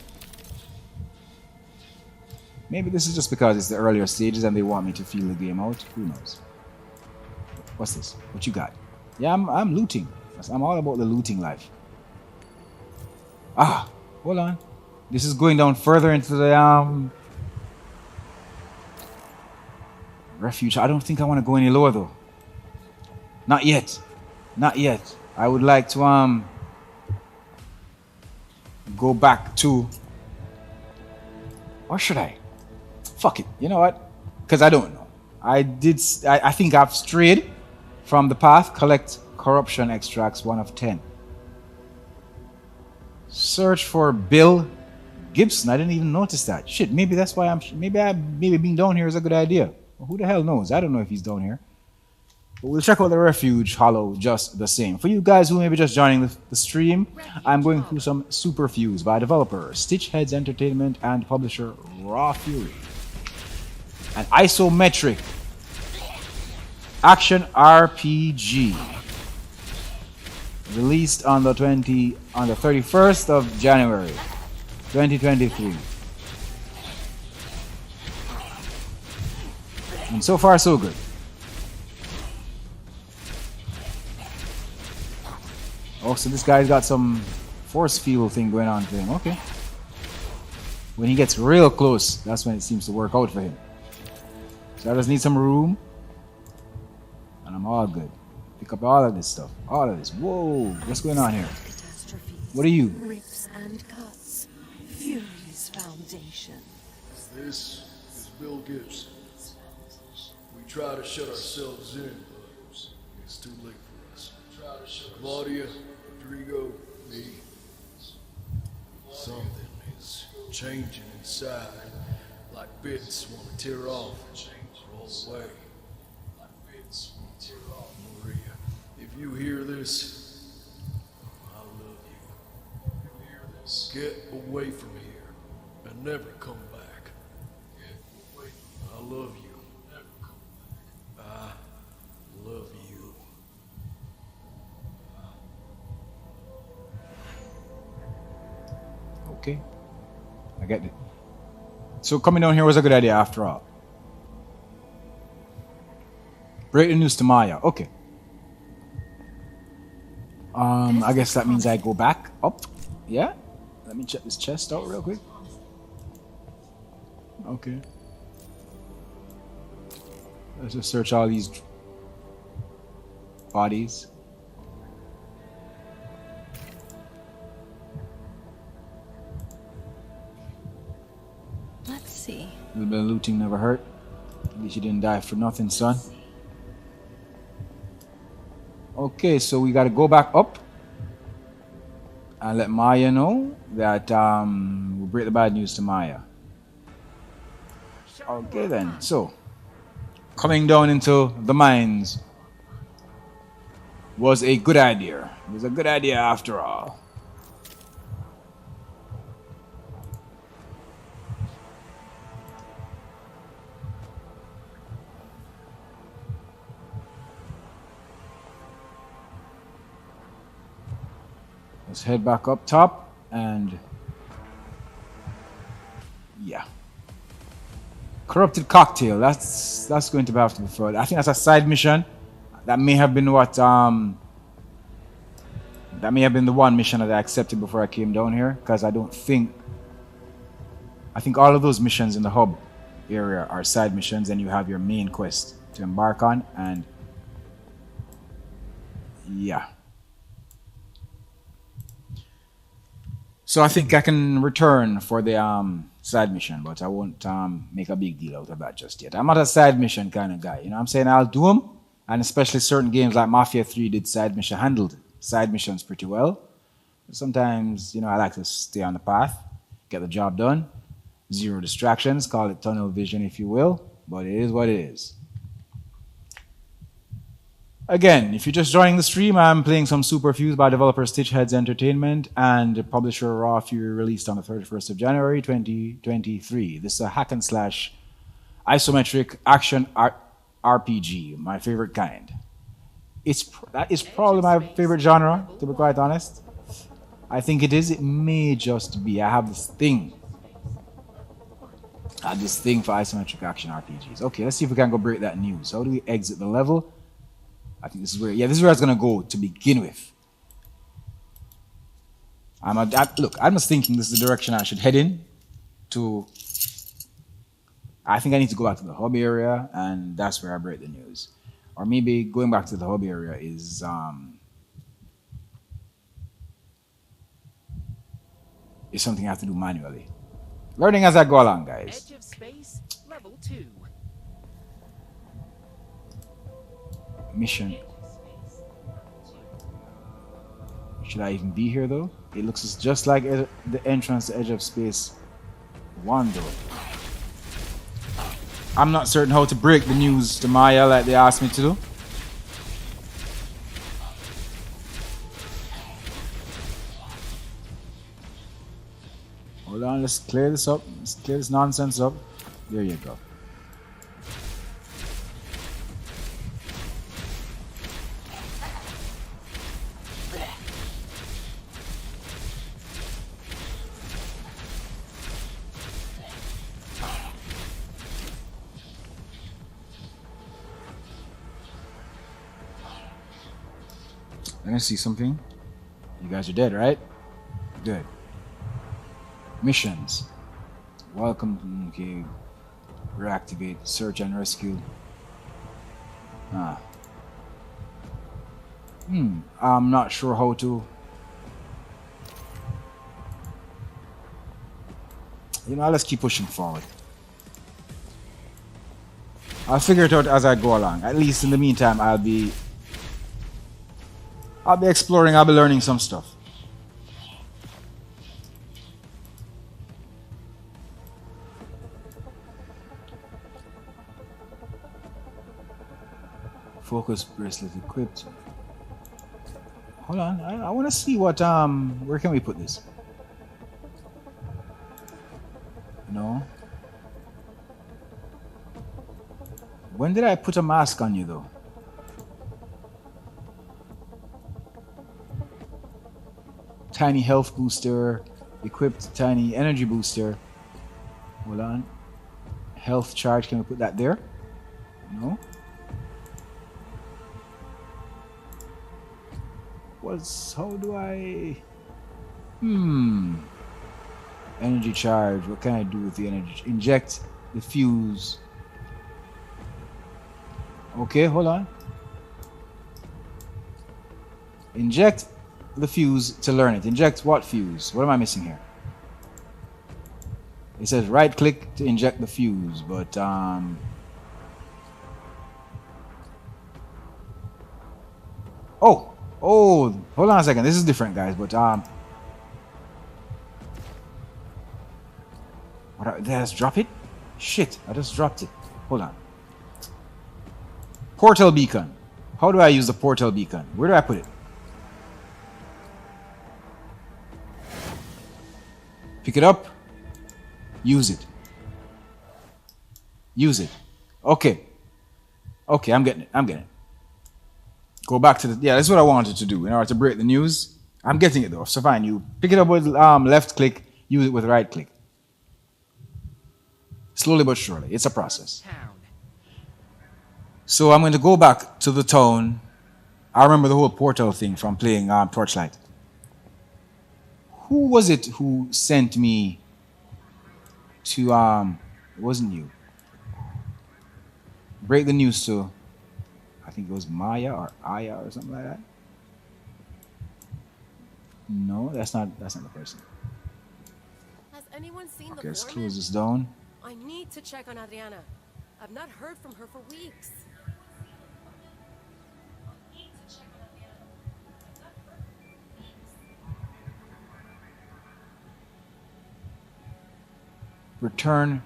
Maybe this is just because it's the earlier stages and they want me to feel the game out. Who knows? What's this? What you got? Yeah, I'm looting. I'm all about the looting life. Ah, hold on. This is going down further into the refuge. I don't think I want to go any lower though. Not yet. Not yet. I would like to go back to, or should I? Fuck it. You know what? Because I don't know. I think I've strayed from the path. Collect corruption extracts 1 of 10. Search for Bill Gibson. I didn't even notice that. Shit, maybe that's why maybe being down here is a good idea. Well, who the hell knows? I don't know if he's down here. But we'll check out the refuge hollow just the same. For you guys who may be just joining the stream, I'm going through some Superfuse by developer Stitchheads Entertainment and publisher Raw Fury. An isometric action RPG released on the 31st of January 2023. And so far so good. Oh, so this guy's got some force field thing going on for him. Okay. When he gets real close, that's when it seems to work out for him. So I just need some room. And I'm all good. Pick up all of this stuff. All of this. Whoa. What's going on here? What are you? Rips and cuts. Fury's foundation. This is Bill Gibson. We try to shut ourselves in, but it's too late for us. Claudia, Rodrigo, me. Something is changing inside, like bits want to tear off and roll away. Maria, if you hear this, I love you. Get away from here and never come back. I love you. I love you. Okay. I get it. So coming down here was a good idea after all. Break the news to Maya. Okay. I guess that means I go back up. Yeah? Let me check this chest out real quick. Okay. Let's just search all these bodies. Let's see. A little bit of looting never hurt. At least you didn't die for nothing, son. Okay, so we gotta go back up and let Maya know that we'll break the bad news to Maya. Okay then, so coming down into the mines was a good idea. It was a good idea after all. Let's head back up top and Yeah. Corrupted Cocktail. That's going to have to be further. I think that's a side mission. That may have been what that may have been the one mission that I accepted before I came down here, because I think all of those missions in the hub area are side missions, and you have your main quest to embark on. And yeah, so I think I can return for the side mission, but I won't make a big deal out of that just yet. I'm not a side mission kind of guy, you know what I'm saying? I'll do them, and especially certain games like Mafia 3 handled side missions pretty well. Sometimes, you know, I like to stay on the path, get the job done, zero distractions, call it tunnel vision if you will, but it is what it is. Again, if you're just joining the stream, I'm playing some Superfuse by developer Stitchheads Entertainment and publisher Raw Fury, released on the 31st of January 2023. This is a hack and slash isometric action RPG, my favorite kind. That is probably my favorite genre, to be quite honest. I think it is. It may just be. I have this thing for isometric action RPGs. Okay, let's see if we can go break that news. How do we exit the level? I think this is where I was going to go to begin with. Look, I'm just thinking this is the direction I should head in to. I think I need to go back to the hub area, and that's where I break the news. Or maybe going back to the hub area is something I have to do manually. Learning as I go along, guys. Edge of space, level 2. Mission. Should I even be here though? It looks just like the entrance to Edge of Space 1 though. I'm not certain how to break the news to Maya like they asked me to do. Hold on, let's clear this up. Let's clear this nonsense up. There you go. Let me see something. You guys are dead, right? Good. Missions. Welcome. Okay. Reactivate. Search and rescue. I'm not sure how to. You know, let's keep pushing forward. I'll figure it out as I go along. At least in the meantime, I'll be exploring, I'll be learning some stuff. Focus bracelet equipped. Hold on, I want to see what, where can we put this? No. When did I put a mask on you though? Tiny health booster, equipped tiny energy booster. Hold on. Health charge, can we put that there? No. How do I... Energy charge, what can I do with the energy? Inject the fuse. Okay, hold on. Inject the fuse to learn it. Inject what fuse? What am I missing here? It says right click to inject the fuse, but oh, hold on a second. This is different, guys, but did I just drop it? Shit, I just dropped it. Hold on. Portal beacon. How do I use the portal beacon? Where do I put it? Pick it up. Use it. Use it. Okay. Okay, I'm getting it. Go back to the... Yeah, that's what I wanted to do in order to break the news. I'm getting it though. So fine, you pick it up with left click, use it with right click. Slowly but surely. It's a process. So I'm going to go back to the town. I remember the whole portal thing from playing Torchlight. Who was it who sent me to it wasn't you. Break the news to, I think it was Maya or Aya or something like that. No, that's not the person. Has anyone seen Okay, the let's foreman? close this down. I need to check on Adriana. I've not heard from her for weeks. Return.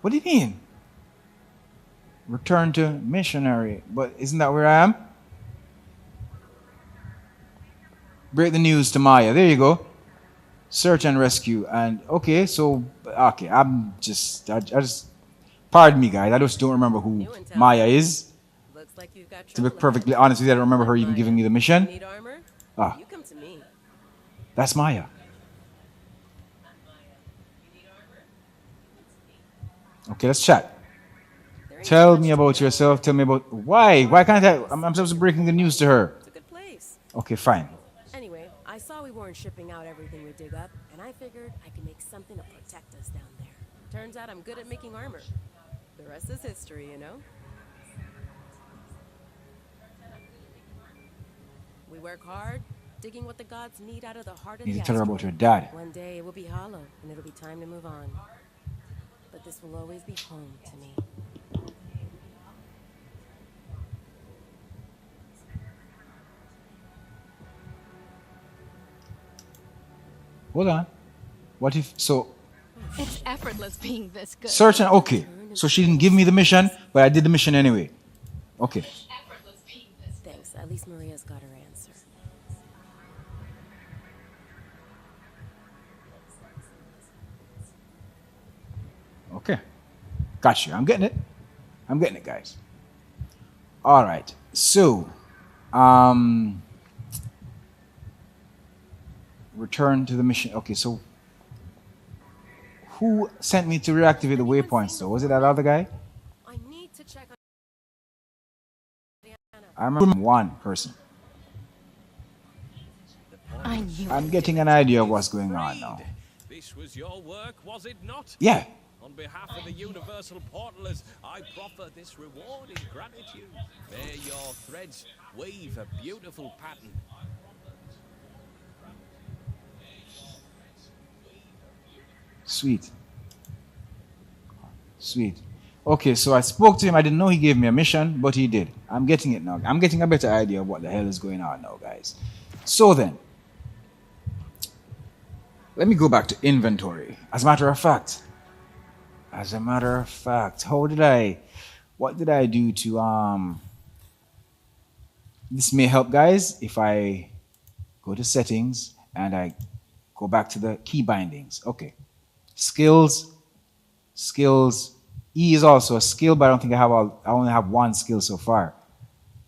What do you mean? Return to missionary. But isn't that where I am? Break the news to Maya. There you go. Search and rescue. And okay, so okay, I just pardon me, guys. I just don't remember who Maya is. Looks like you've got To be perfectly honest with you, I don't remember her even giving me the mission. Need armor? Ah, You come to me. that's Maya. Okay, let's chat. Tell me about yourself. Tell me about why. Why can't I'm supposed to be breaking the news to her. It's a good place. Okay, fine. Anyway, I saw we weren't shipping out everything we dig up, and I figured I could make something to protect us down there. Turns out I'm good at making armor. The rest is history, you know? We work hard, digging what the gods need out of the heart of You the need to tell her about asteroid. your dad. One day it will be hollow, and it'll be time to move on. But this will always be home to me. Hold on. What if so? It's effortless being this good. Search and okay. So she didn't give me the mission, but I did the mission anyway. Okay. Thanks. At least Maria's got her answer. Okay. Got you. I'm getting it. I'm getting it, guys. All right. So, return to the mission. Okay, so who sent me to reactivate the waypoints though? Was it that other guy? I need to check on I remember one person. I knew I'm getting an idea of what's going on now. This was your work, was it not? Yeah. On behalf of the Universal Portalers, I proffer this reward in gratitude. Bear your threads, weave a beautiful pattern. Sweet. Sweet. Okay, so I spoke to him. I didn't know he gave me a mission, but he did. I'm getting it now. I'm getting a better idea of what the hell is going on now, guys. So then, let me go back to inventory. As a matter of fact, what did I do to, this may help, guys, if I go to settings and I go back to the key bindings. Okay. Skills. E is also a skill, but I don't think I only have one skill so far.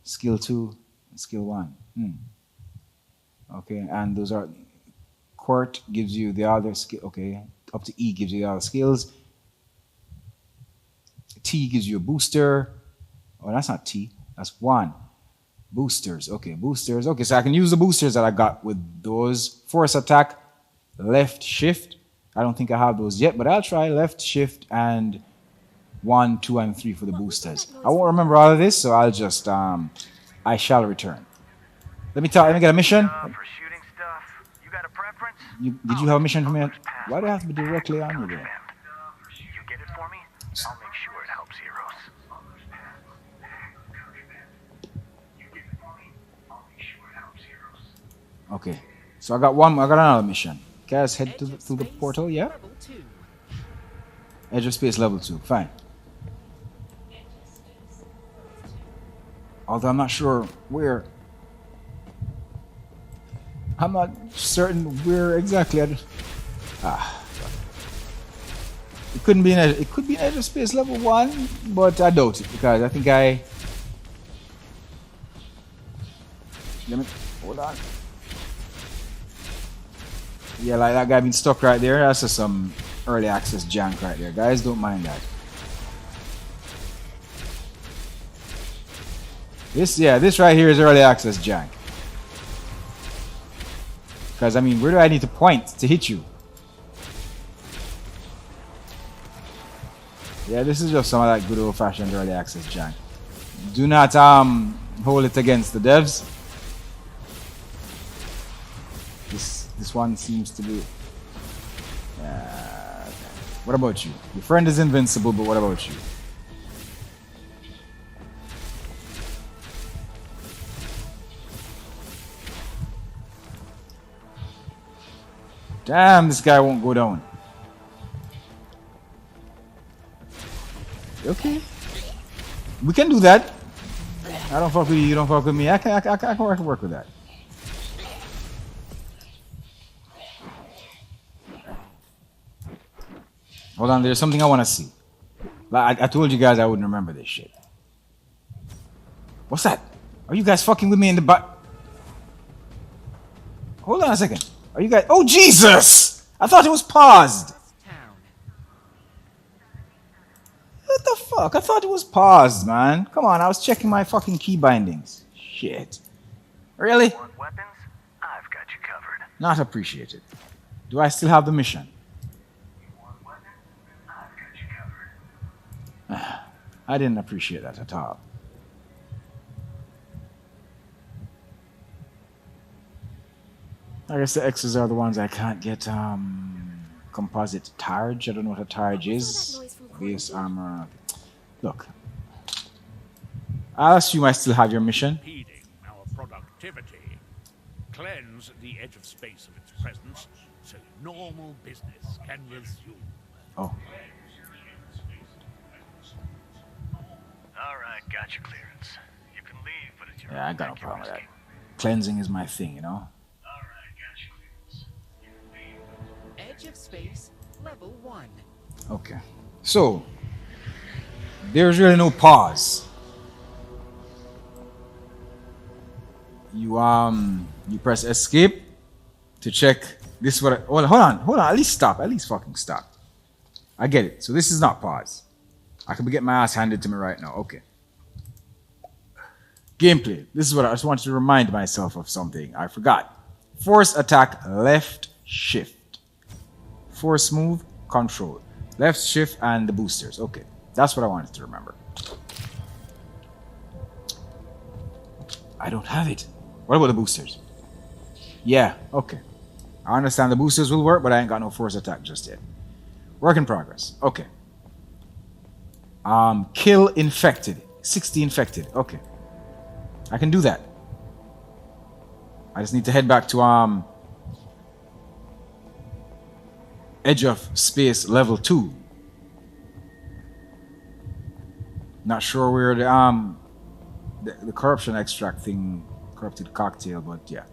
Skill 2 and skill 1. Okay, and those are, Court gives you the other skill, okay, up to E gives you the other skills. T gives you a booster. Oh, that's not T, that's 1. Boosters, okay, boosters. Okay, so I can use the boosters that I got with those. Force attack, left shift. I don't think I have those yet, but I'll try left shift and 1, 2, and 3 for the boosters. I won't remember all of this, so I'll just, I shall return. Let me get a mission. For shooting stuff, you got a preference? Did you have a mission for me? Why do I have to be directly on you there? You get it for me? I'll make sure it helps heroes. Okay, so I got another mission. Guys, head to the portal, yeah? Edge of Space level 2, fine. Although I'm not sure where. I'm not certain where exactly. It couldn't be it could be Edge of Space level 1, but I doubt it because I think hold on. Yeah, like that guy being stuck right there. That's just some early access jank right there. Guys, don't mind that. This right here is early access jank. Because, I mean, where do I need to point to hit you? Yeah, this is just some of that good old-fashioned early access jank. Do not hold it against the devs. This one seems to be... okay. What about you? Your friend is invincible, but what about you? Damn, this guy won't go down. Okay. We can do that. I don't fuck with you, you don't fuck with me. I can work with that. Hold on, there's something I want to see. Like, I told you guys I wouldn't remember this shit. What's that? Are you guys fucking with me in the butt? Hold on a second. Are you guys... Oh, Jesus! I thought it was paused. What the fuck? I thought it was paused, man. Come on, I was checking my fucking key bindings. Shit. Really? Want weapons? I've got you covered. Not appreciated. Do I still have the mission? Want weapons? I've got you covered. I didn't appreciate that at all. I guess the X's are the ones I can't get composite targe. I don't know what a targe is. Base armor. Look. I'll assume I still have your mission. Impeding our productivity. Cleanse the edge of space of its presence so normal business can resume. Oh. Alright, got your clearance. You can leave, but it's your Yeah, I got no problem with that. Cleansing is my thing, you know? Edge of space, level 1. Okay. So, there's really no pause. You press escape to check this. What? Hold on. At least stop. At least fucking stop. I get it. So this is not pause. I could be getting my ass handed to me right now. Okay. Gameplay. This is what I just wanted to remind myself of something I forgot. Force attack, left shift. Force move, control. Left shift and the boosters. Okay. That's what I wanted to remember. I don't have it. What about the boosters? Yeah, okay. I understand the boosters will work, but I ain't got no force attack just yet. Work in progress. Okay. Kill infected. 60 infected. Okay. I can do that. I just need to head back to edge of space level 2. Not sure where the corruption extract thing, corrupted cocktail, but yeah.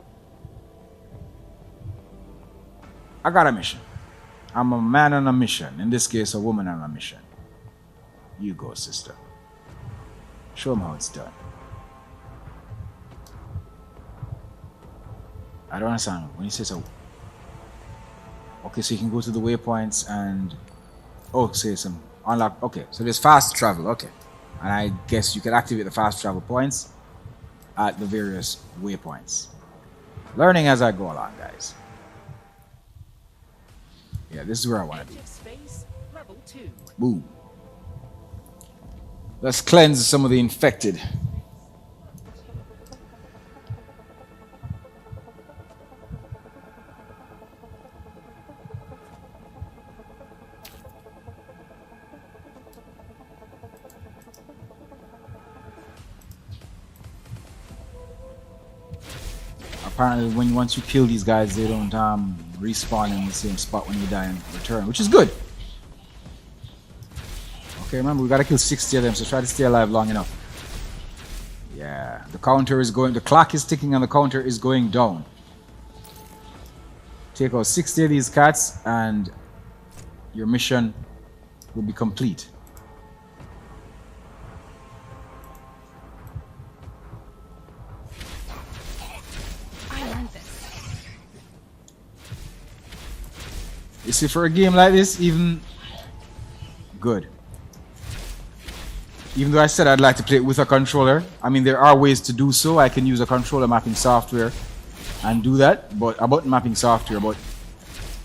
I got a mission. I'm a man on a mission. In this case, a woman on a mission. You go, sister. Show them how it's done. I don't understand. When you say so... Okay, so you can go to the waypoints and... Oh, say some... Unlock... Okay, so there's fast travel. Okay. And I guess you can activate the fast travel points at the various waypoints. Learning as I go along, guys. Yeah, this is where I want to be. Level 2. Boom. Let's cleanse some of the infected. Apparently, once you kill these guys, they don't respawn in the same spot when you die in return, which is good. Okay, remember, we gotta kill 60 of them, so try to stay alive long enough. Yeah, the counter is going, the clock is ticking and the counter is going down. Take out 60 of these cats and your mission will be complete. I learned this. You see, for a game like this, even good. Even though I said I'd like to play it with a controller, I mean, there are ways to do so. I can use a controller mapping software and do that, but a button mapping software. But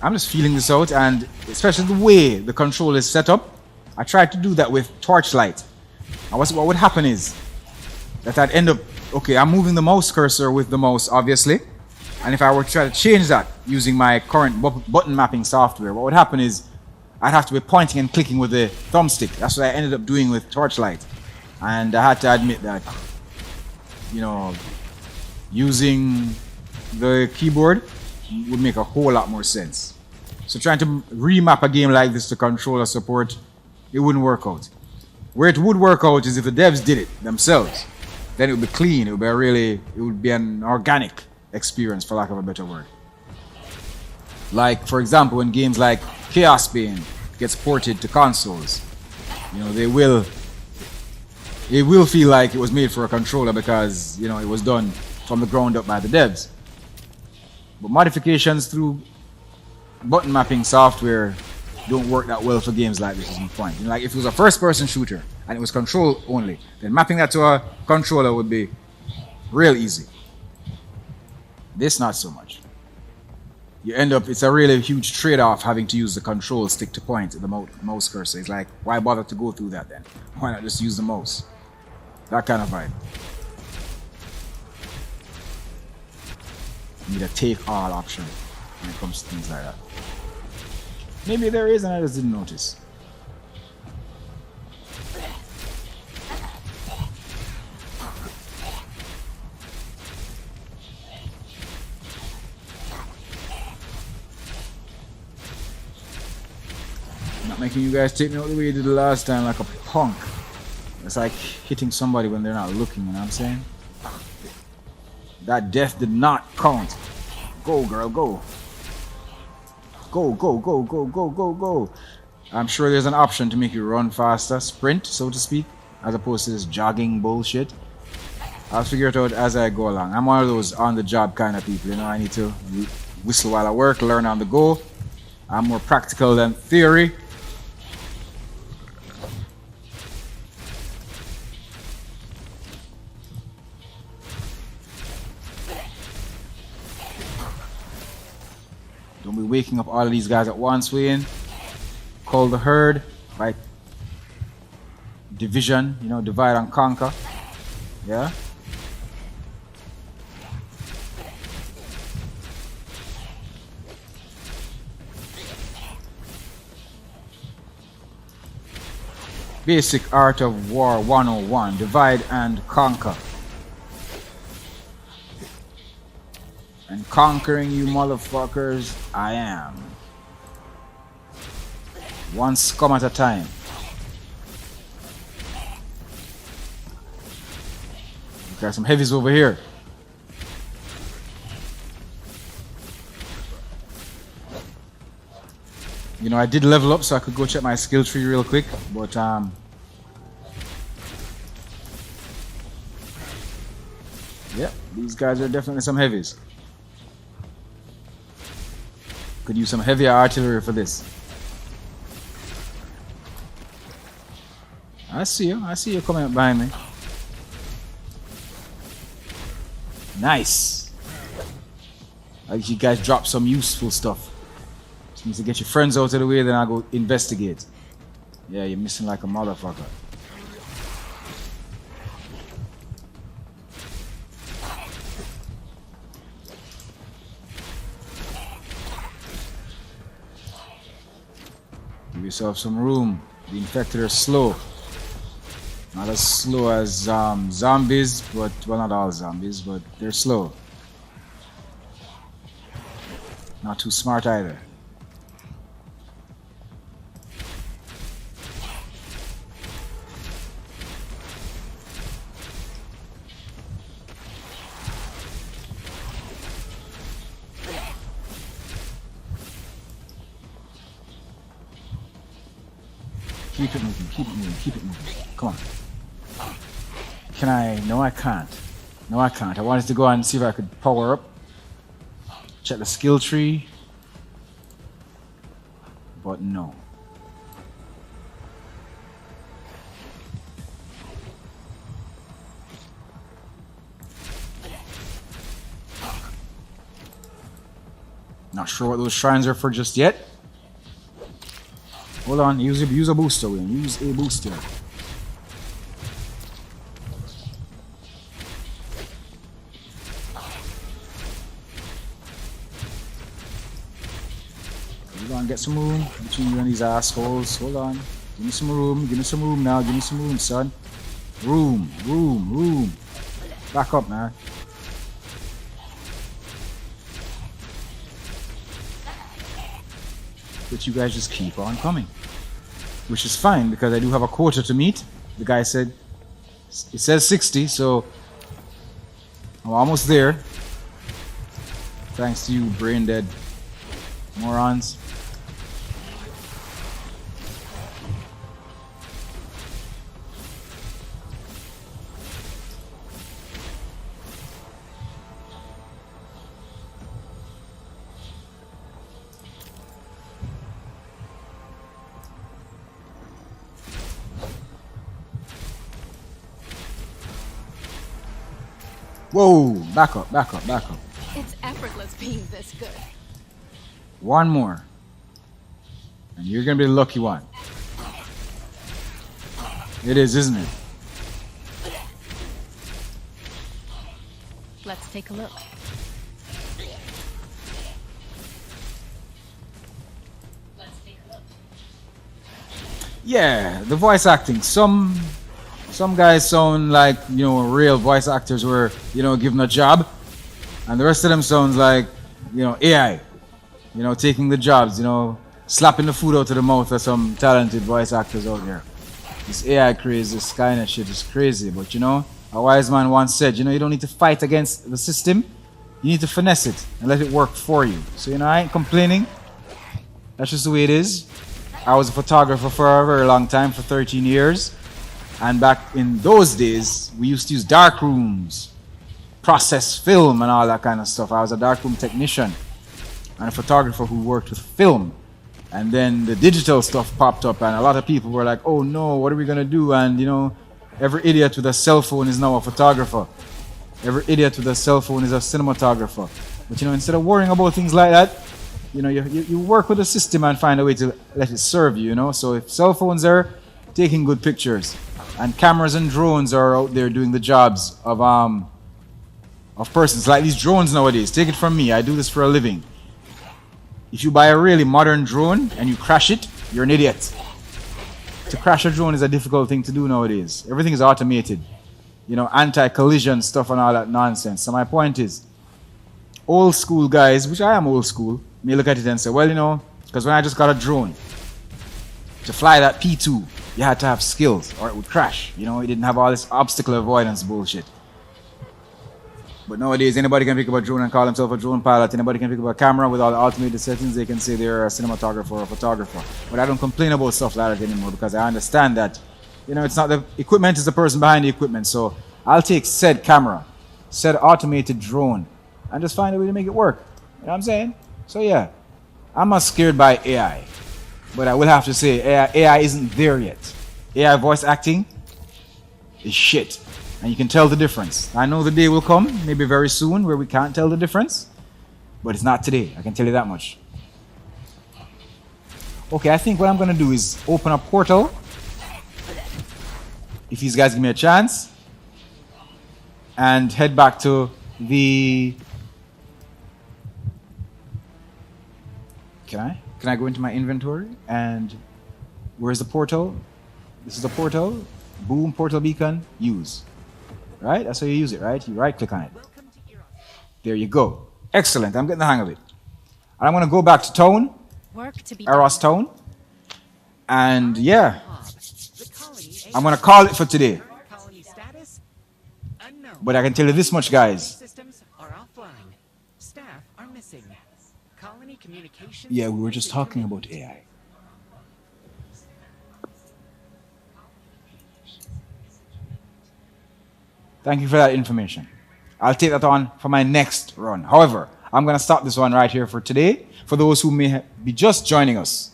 I'm just feeling this out, and especially the way the controller is set up, I tried to do that with Torchlight. And what would happen is that I'd end up, okay, I'm moving the mouse cursor with the mouse, obviously. And if I were to try to change that using my current button mapping software, what would happen is I'd have to be pointing and clicking with the thumbstick. That's what I ended up doing with Torchlight. And I had to admit that, you know, using the keyboard would make a whole lot more sense. So trying to remap a game like this to controller support, it wouldn't work out. Where it would work out is if the devs did it themselves. Then it would be clean. It would be an organic experience, for lack of a better word. Like, for example, when games like Chaos Bane gets ported to consoles, you know, it will feel like it was made for a controller because, you know, it was done from the ground up by the devs. But modifications through button mapping software don't work that well for games like this, is my point. You know, like if it was a first-person shooter and it was control only, then mapping that to a controller would be real easy. This, not so much. You end up, it's a really huge trade-off having to use the control stick to point the mouse cursor. It's like, why bother to go through that then? Why not just use the mouse? That kind of vibe. You need a take-all option when it comes to things like that. Maybe there is and I just didn't notice. Not making you guys take me out the way you did the last time like a punk. It's like hitting somebody when they're not looking, you know what I'm saying? That death did not count. Go, girl, go. Go, go, go, go, go, go, go. I'm sure there's an option to make you run faster, sprint, so to speak, as opposed to this jogging bullshit. I'll figure it out as I go along. I'm one of those on-the-job kind of people, you know. I need to whistle while I work, learn on the go. I'm more practical than theory. Don't be waking up all of these guys at once, Wayne. Call the herd by division, you know, divide and conquer. Yeah? Basic Art of War 101. Divide and conquer. And conquering you motherfuckers, I am. One scum at a time. Got some heavies over here. You know, I did level up so I could go check my skill tree real quick, but yeah, these guys are definitely some heavies. Could use some heavier artillery for this. I see you coming up behind me. Nice. Like you guys drop some useful stuff. Just need to get your friends out of the way, then I'll go investigate. Yeah, you're missing like a motherfucker. Give yourself some room. The infected are slow. Not as slow as zombies, but, well, not all zombies, but they're slow. Not too smart either. Keep it moving, keep it moving, keep it moving. Come on. Can I? No, I can't. No, I can't. I wanted to go and see if I could power up. Check the skill tree. But no. Not sure what those shrines are for just yet. Hold on, use a booster, William. Use a booster. Hold on, get some room between you and these assholes. Hold on. Give me some room. Give me some room now. Give me some room, son. Room. Back up, man. But you guys just keep on coming. Which is fine, because I do have a quota to meet. The guy said, it says 60, so I'm almost there. Thanks to you, brain dead morons. Whoa, back up. It's effortless being this good. One more. And you're gonna be the lucky one. It is, isn't it? Let's take a look. Yeah, the voice acting. Some guys sound like, real voice actors were, given a job. And the rest of them sounds like, AI. Taking the jobs, slapping the food out of the mouth of some talented voice actors out there. This AI craze, this kind of shit is crazy. But a wise man once said, you don't need to fight against the system. You need to finesse it and let it work for you. So, I ain't complaining. That's just the way it is. I was a photographer for a very long time, for 13 years. And back in those days, we used to use dark rooms, process film and all that kind of stuff. I was a darkroom technician and a photographer who worked with film. And then the digital stuff popped up and a lot of people were like, oh no, what are we going to do? And every idiot with a cell phone is now a photographer. Every idiot with a cell phone is a cinematographer. But instead of worrying about things like that, you work with the system and find a way to let it serve you, So if cell phones are taking good pictures and cameras and drones are out there doing the jobs of persons, like these drones nowadays, take it from me, I do this for a living. If you buy a really modern drone and you crash it, you're an idiot. To crash a drone is a difficult thing to do nowadays. Everything is automated. Anti-collision stuff and all that nonsense. So my point is, old school guys, which I am old school, may look at it and say, well, because when I just got a drone, to fly that P2, you had to have skills or it would crash. You didn't have all this obstacle avoidance bullshit. But nowadays, anybody can pick up a drone and call himself a drone pilot. Anybody can pick up a camera with all the automated settings. They can say they're a cinematographer or a photographer. But I don't complain about stuff like that anymore because I understand that, it's not the equipment, is the person behind the equipment. So I'll take said camera, said automated drone, and just find a way to make it work. You know what I'm saying? So yeah, I'm not scared by AI. But I will have to say, AI isn't there yet. AI voice acting is shit. And you can tell the difference. I know the day will come, maybe very soon, where we can't tell the difference. But it's not today, I can tell you that much. Okay, I think what I'm going to do is open a portal. If these guys give me a chance. And head back to the... Can I go into my inventory? And where's the portal? This is the portal. Boom, portal beacon, use. Right? That's how you use it, right? You right click on it. There you go. Excellent. I'm getting the hang of it. And I'm going to go back to town. Eros town. And yeah. I'm going to call it for today. But I can tell you this much, guys. Systems are offline. Staff are missing. Colony communications. Yeah, we were just talking about AI. Thank you for that information. I'll take that on for my next run. However, I'm going to stop this one right here for today. For those who may be just joining us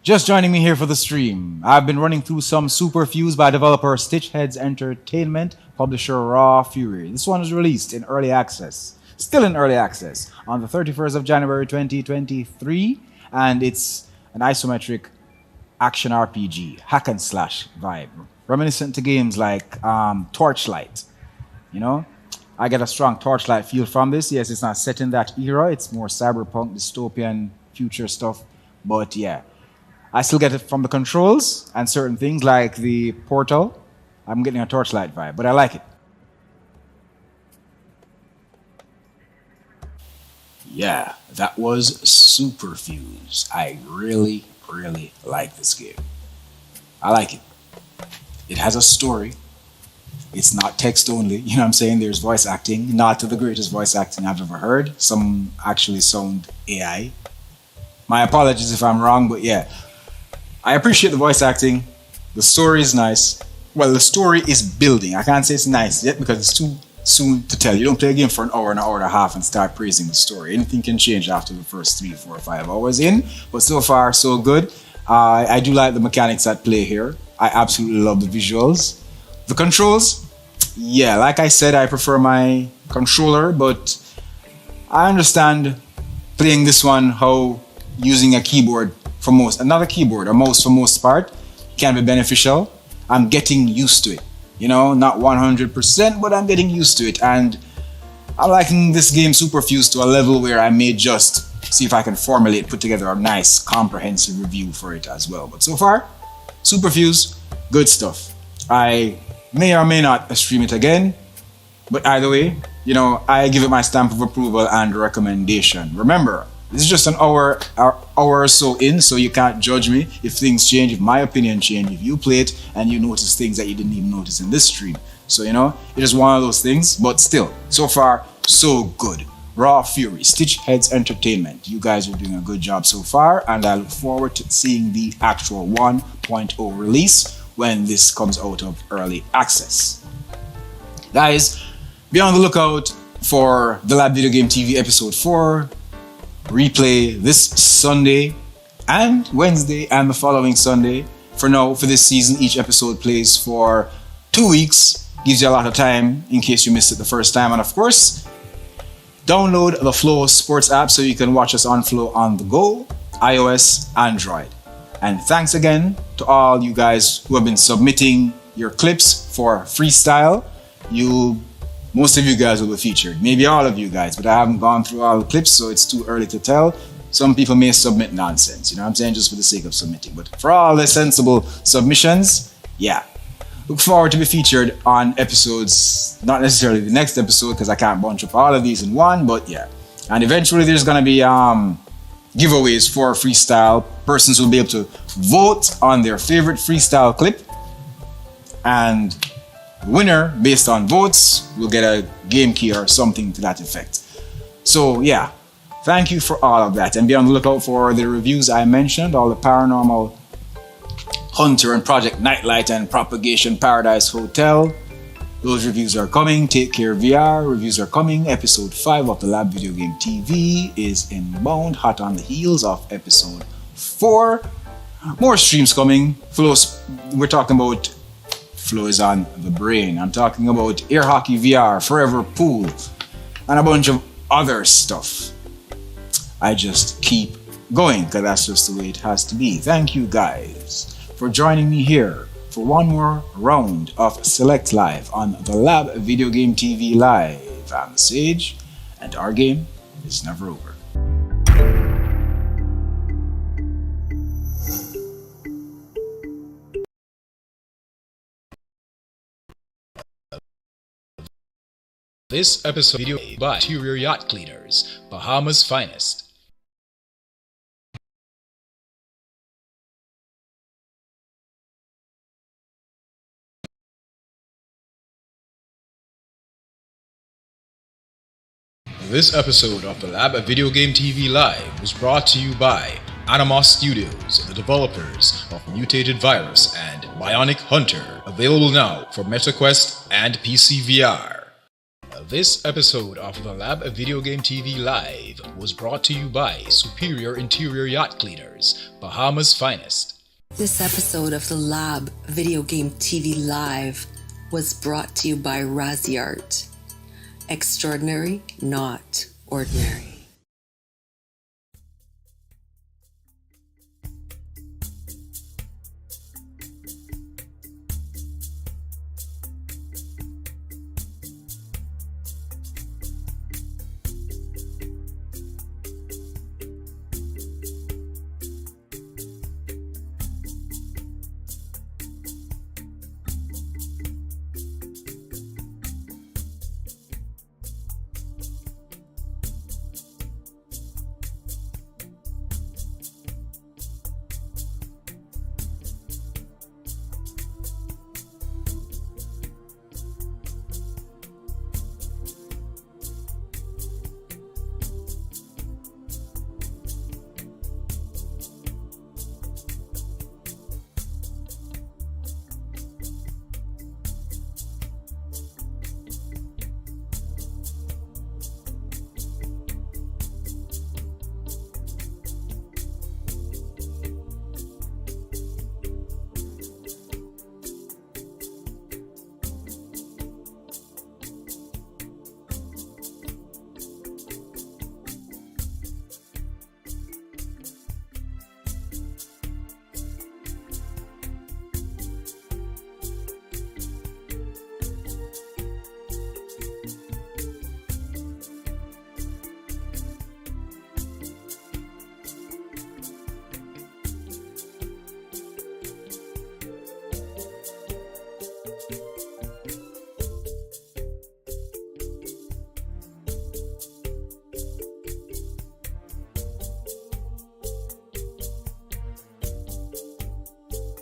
Just joining me here for the stream, I've been running through some Superfuse by developer Stitchheads Entertainment, publisher Raw Fury. This one was released in early access, still in early access, on the 31st of January 2023, and it's an isometric action RPG, hack and slash vibe, reminiscent to games like Torchlight. You know, I get a strong Torchlight feel from this. Yes, it's not set in that era, it's more cyberpunk, dystopian, future stuff, but yeah. I still get it from the controls and certain things like the portal. I'm getting a Torchlight vibe, but I like it. Yeah, that was Superfuse. I really like this game. I like it. It has a story. It's not text only, you know what I'm saying? There's voice acting, not to the greatest voice acting I've ever heard. Some actually sound AI. My apologies if I'm wrong, but yeah. I appreciate the voice acting. The story is nice. Well, the story is building. I can't say it's nice yet because it's too soon to tell. You don't play a game for an hour and a half and start praising the story. Anything can change after the first 3, 4, 5 hours in. But so far, so good. I do like the mechanics at play here. I absolutely love the visuals. The controls, yeah, like I said, I prefer my controller, but I understand playing this one how using a keyboard for most, another keyboard or mouse for most part can be beneficial. I'm getting used to it, you know, not 100%, but I'm getting used to it, and I'm liking this game Superfuse to a level where I may just see if I can put together a nice comprehensive review for it as well. But so far, Superfuse, good stuff. I may or may not stream it again, but either way, you know, I give it my stamp of approval and recommendation. Remember, this is just an hour or so in, so you can't judge me if things change, if my opinion change, if you play it and you notice things that you didn't even notice in this stream. So, you know, it is one of those things, but still, so far, so good. Raw Fury, Stitchheads Entertainment. You guys are doing a good job so far, and I look forward to seeing the actual 1.0 release when this comes out of early access. Guys, be on the lookout for the Lab Video Game TV episode 4 replay this Sunday and Wednesday and the following Sunday. For now, for this season, each episode plays for 2 weeks. Gives you a lot of time in case you missed it the first time. And of course, download the Flow Sports app so you can watch us on Flow on the go, iOS, Android. And thanks again to all you guys who have been submitting your clips for freestyle. Most of you guys will be featured. Maybe all of you guys, but I haven't gone through all the clips, so it's too early to tell. Some people may submit nonsense, you know what I'm saying, just for the sake of submitting. But for all the sensible submissions, yeah. Look forward to be featured on episodes, not necessarily the next episode, because I can't bunch up all of these in one, but yeah. And eventually there's going to be giveaways for freestyle. Persons will be able to vote on their favorite freestyle clip, and the winner, based on votes, will get a game key or something to that effect. So yeah, thank you for all of that, and be on the lookout for the reviews I mentioned, all the Paranormal Hunter and Project Nightlight and Propagation Paradise Hotel. Those reviews are coming. Take Care VR reviews are coming. Episode 5 of the Lab Video Game TV is inbound, hot on the heels of episode 4. More streams coming. We're talking about Flow is on the brain. I'm talking about Air Hockey VR, Forever Pool, and a bunch of other stuff. I just keep going because that's just the way it has to be. Thank you guys for joining me here for one more round of Select Live on the Lab Video Game TV Live. I'm Sage, and our game is never over. This episode video by Interior Yacht Cleaners, Bahamas' finest. This episode of the Lab Video Game TV Live was brought to you by Animos Studios, the developers of Mutated Virus and Bionic Hunter, available now for MetaQuest and PC VR. This episode of the Lab Video Game TV Live was brought to you by Superior Interior Yacht Cleaners, Bahamas' finest. This episode of the Lab Video Game TV Live was brought to you by Raziart. Extraordinary, not ordinary.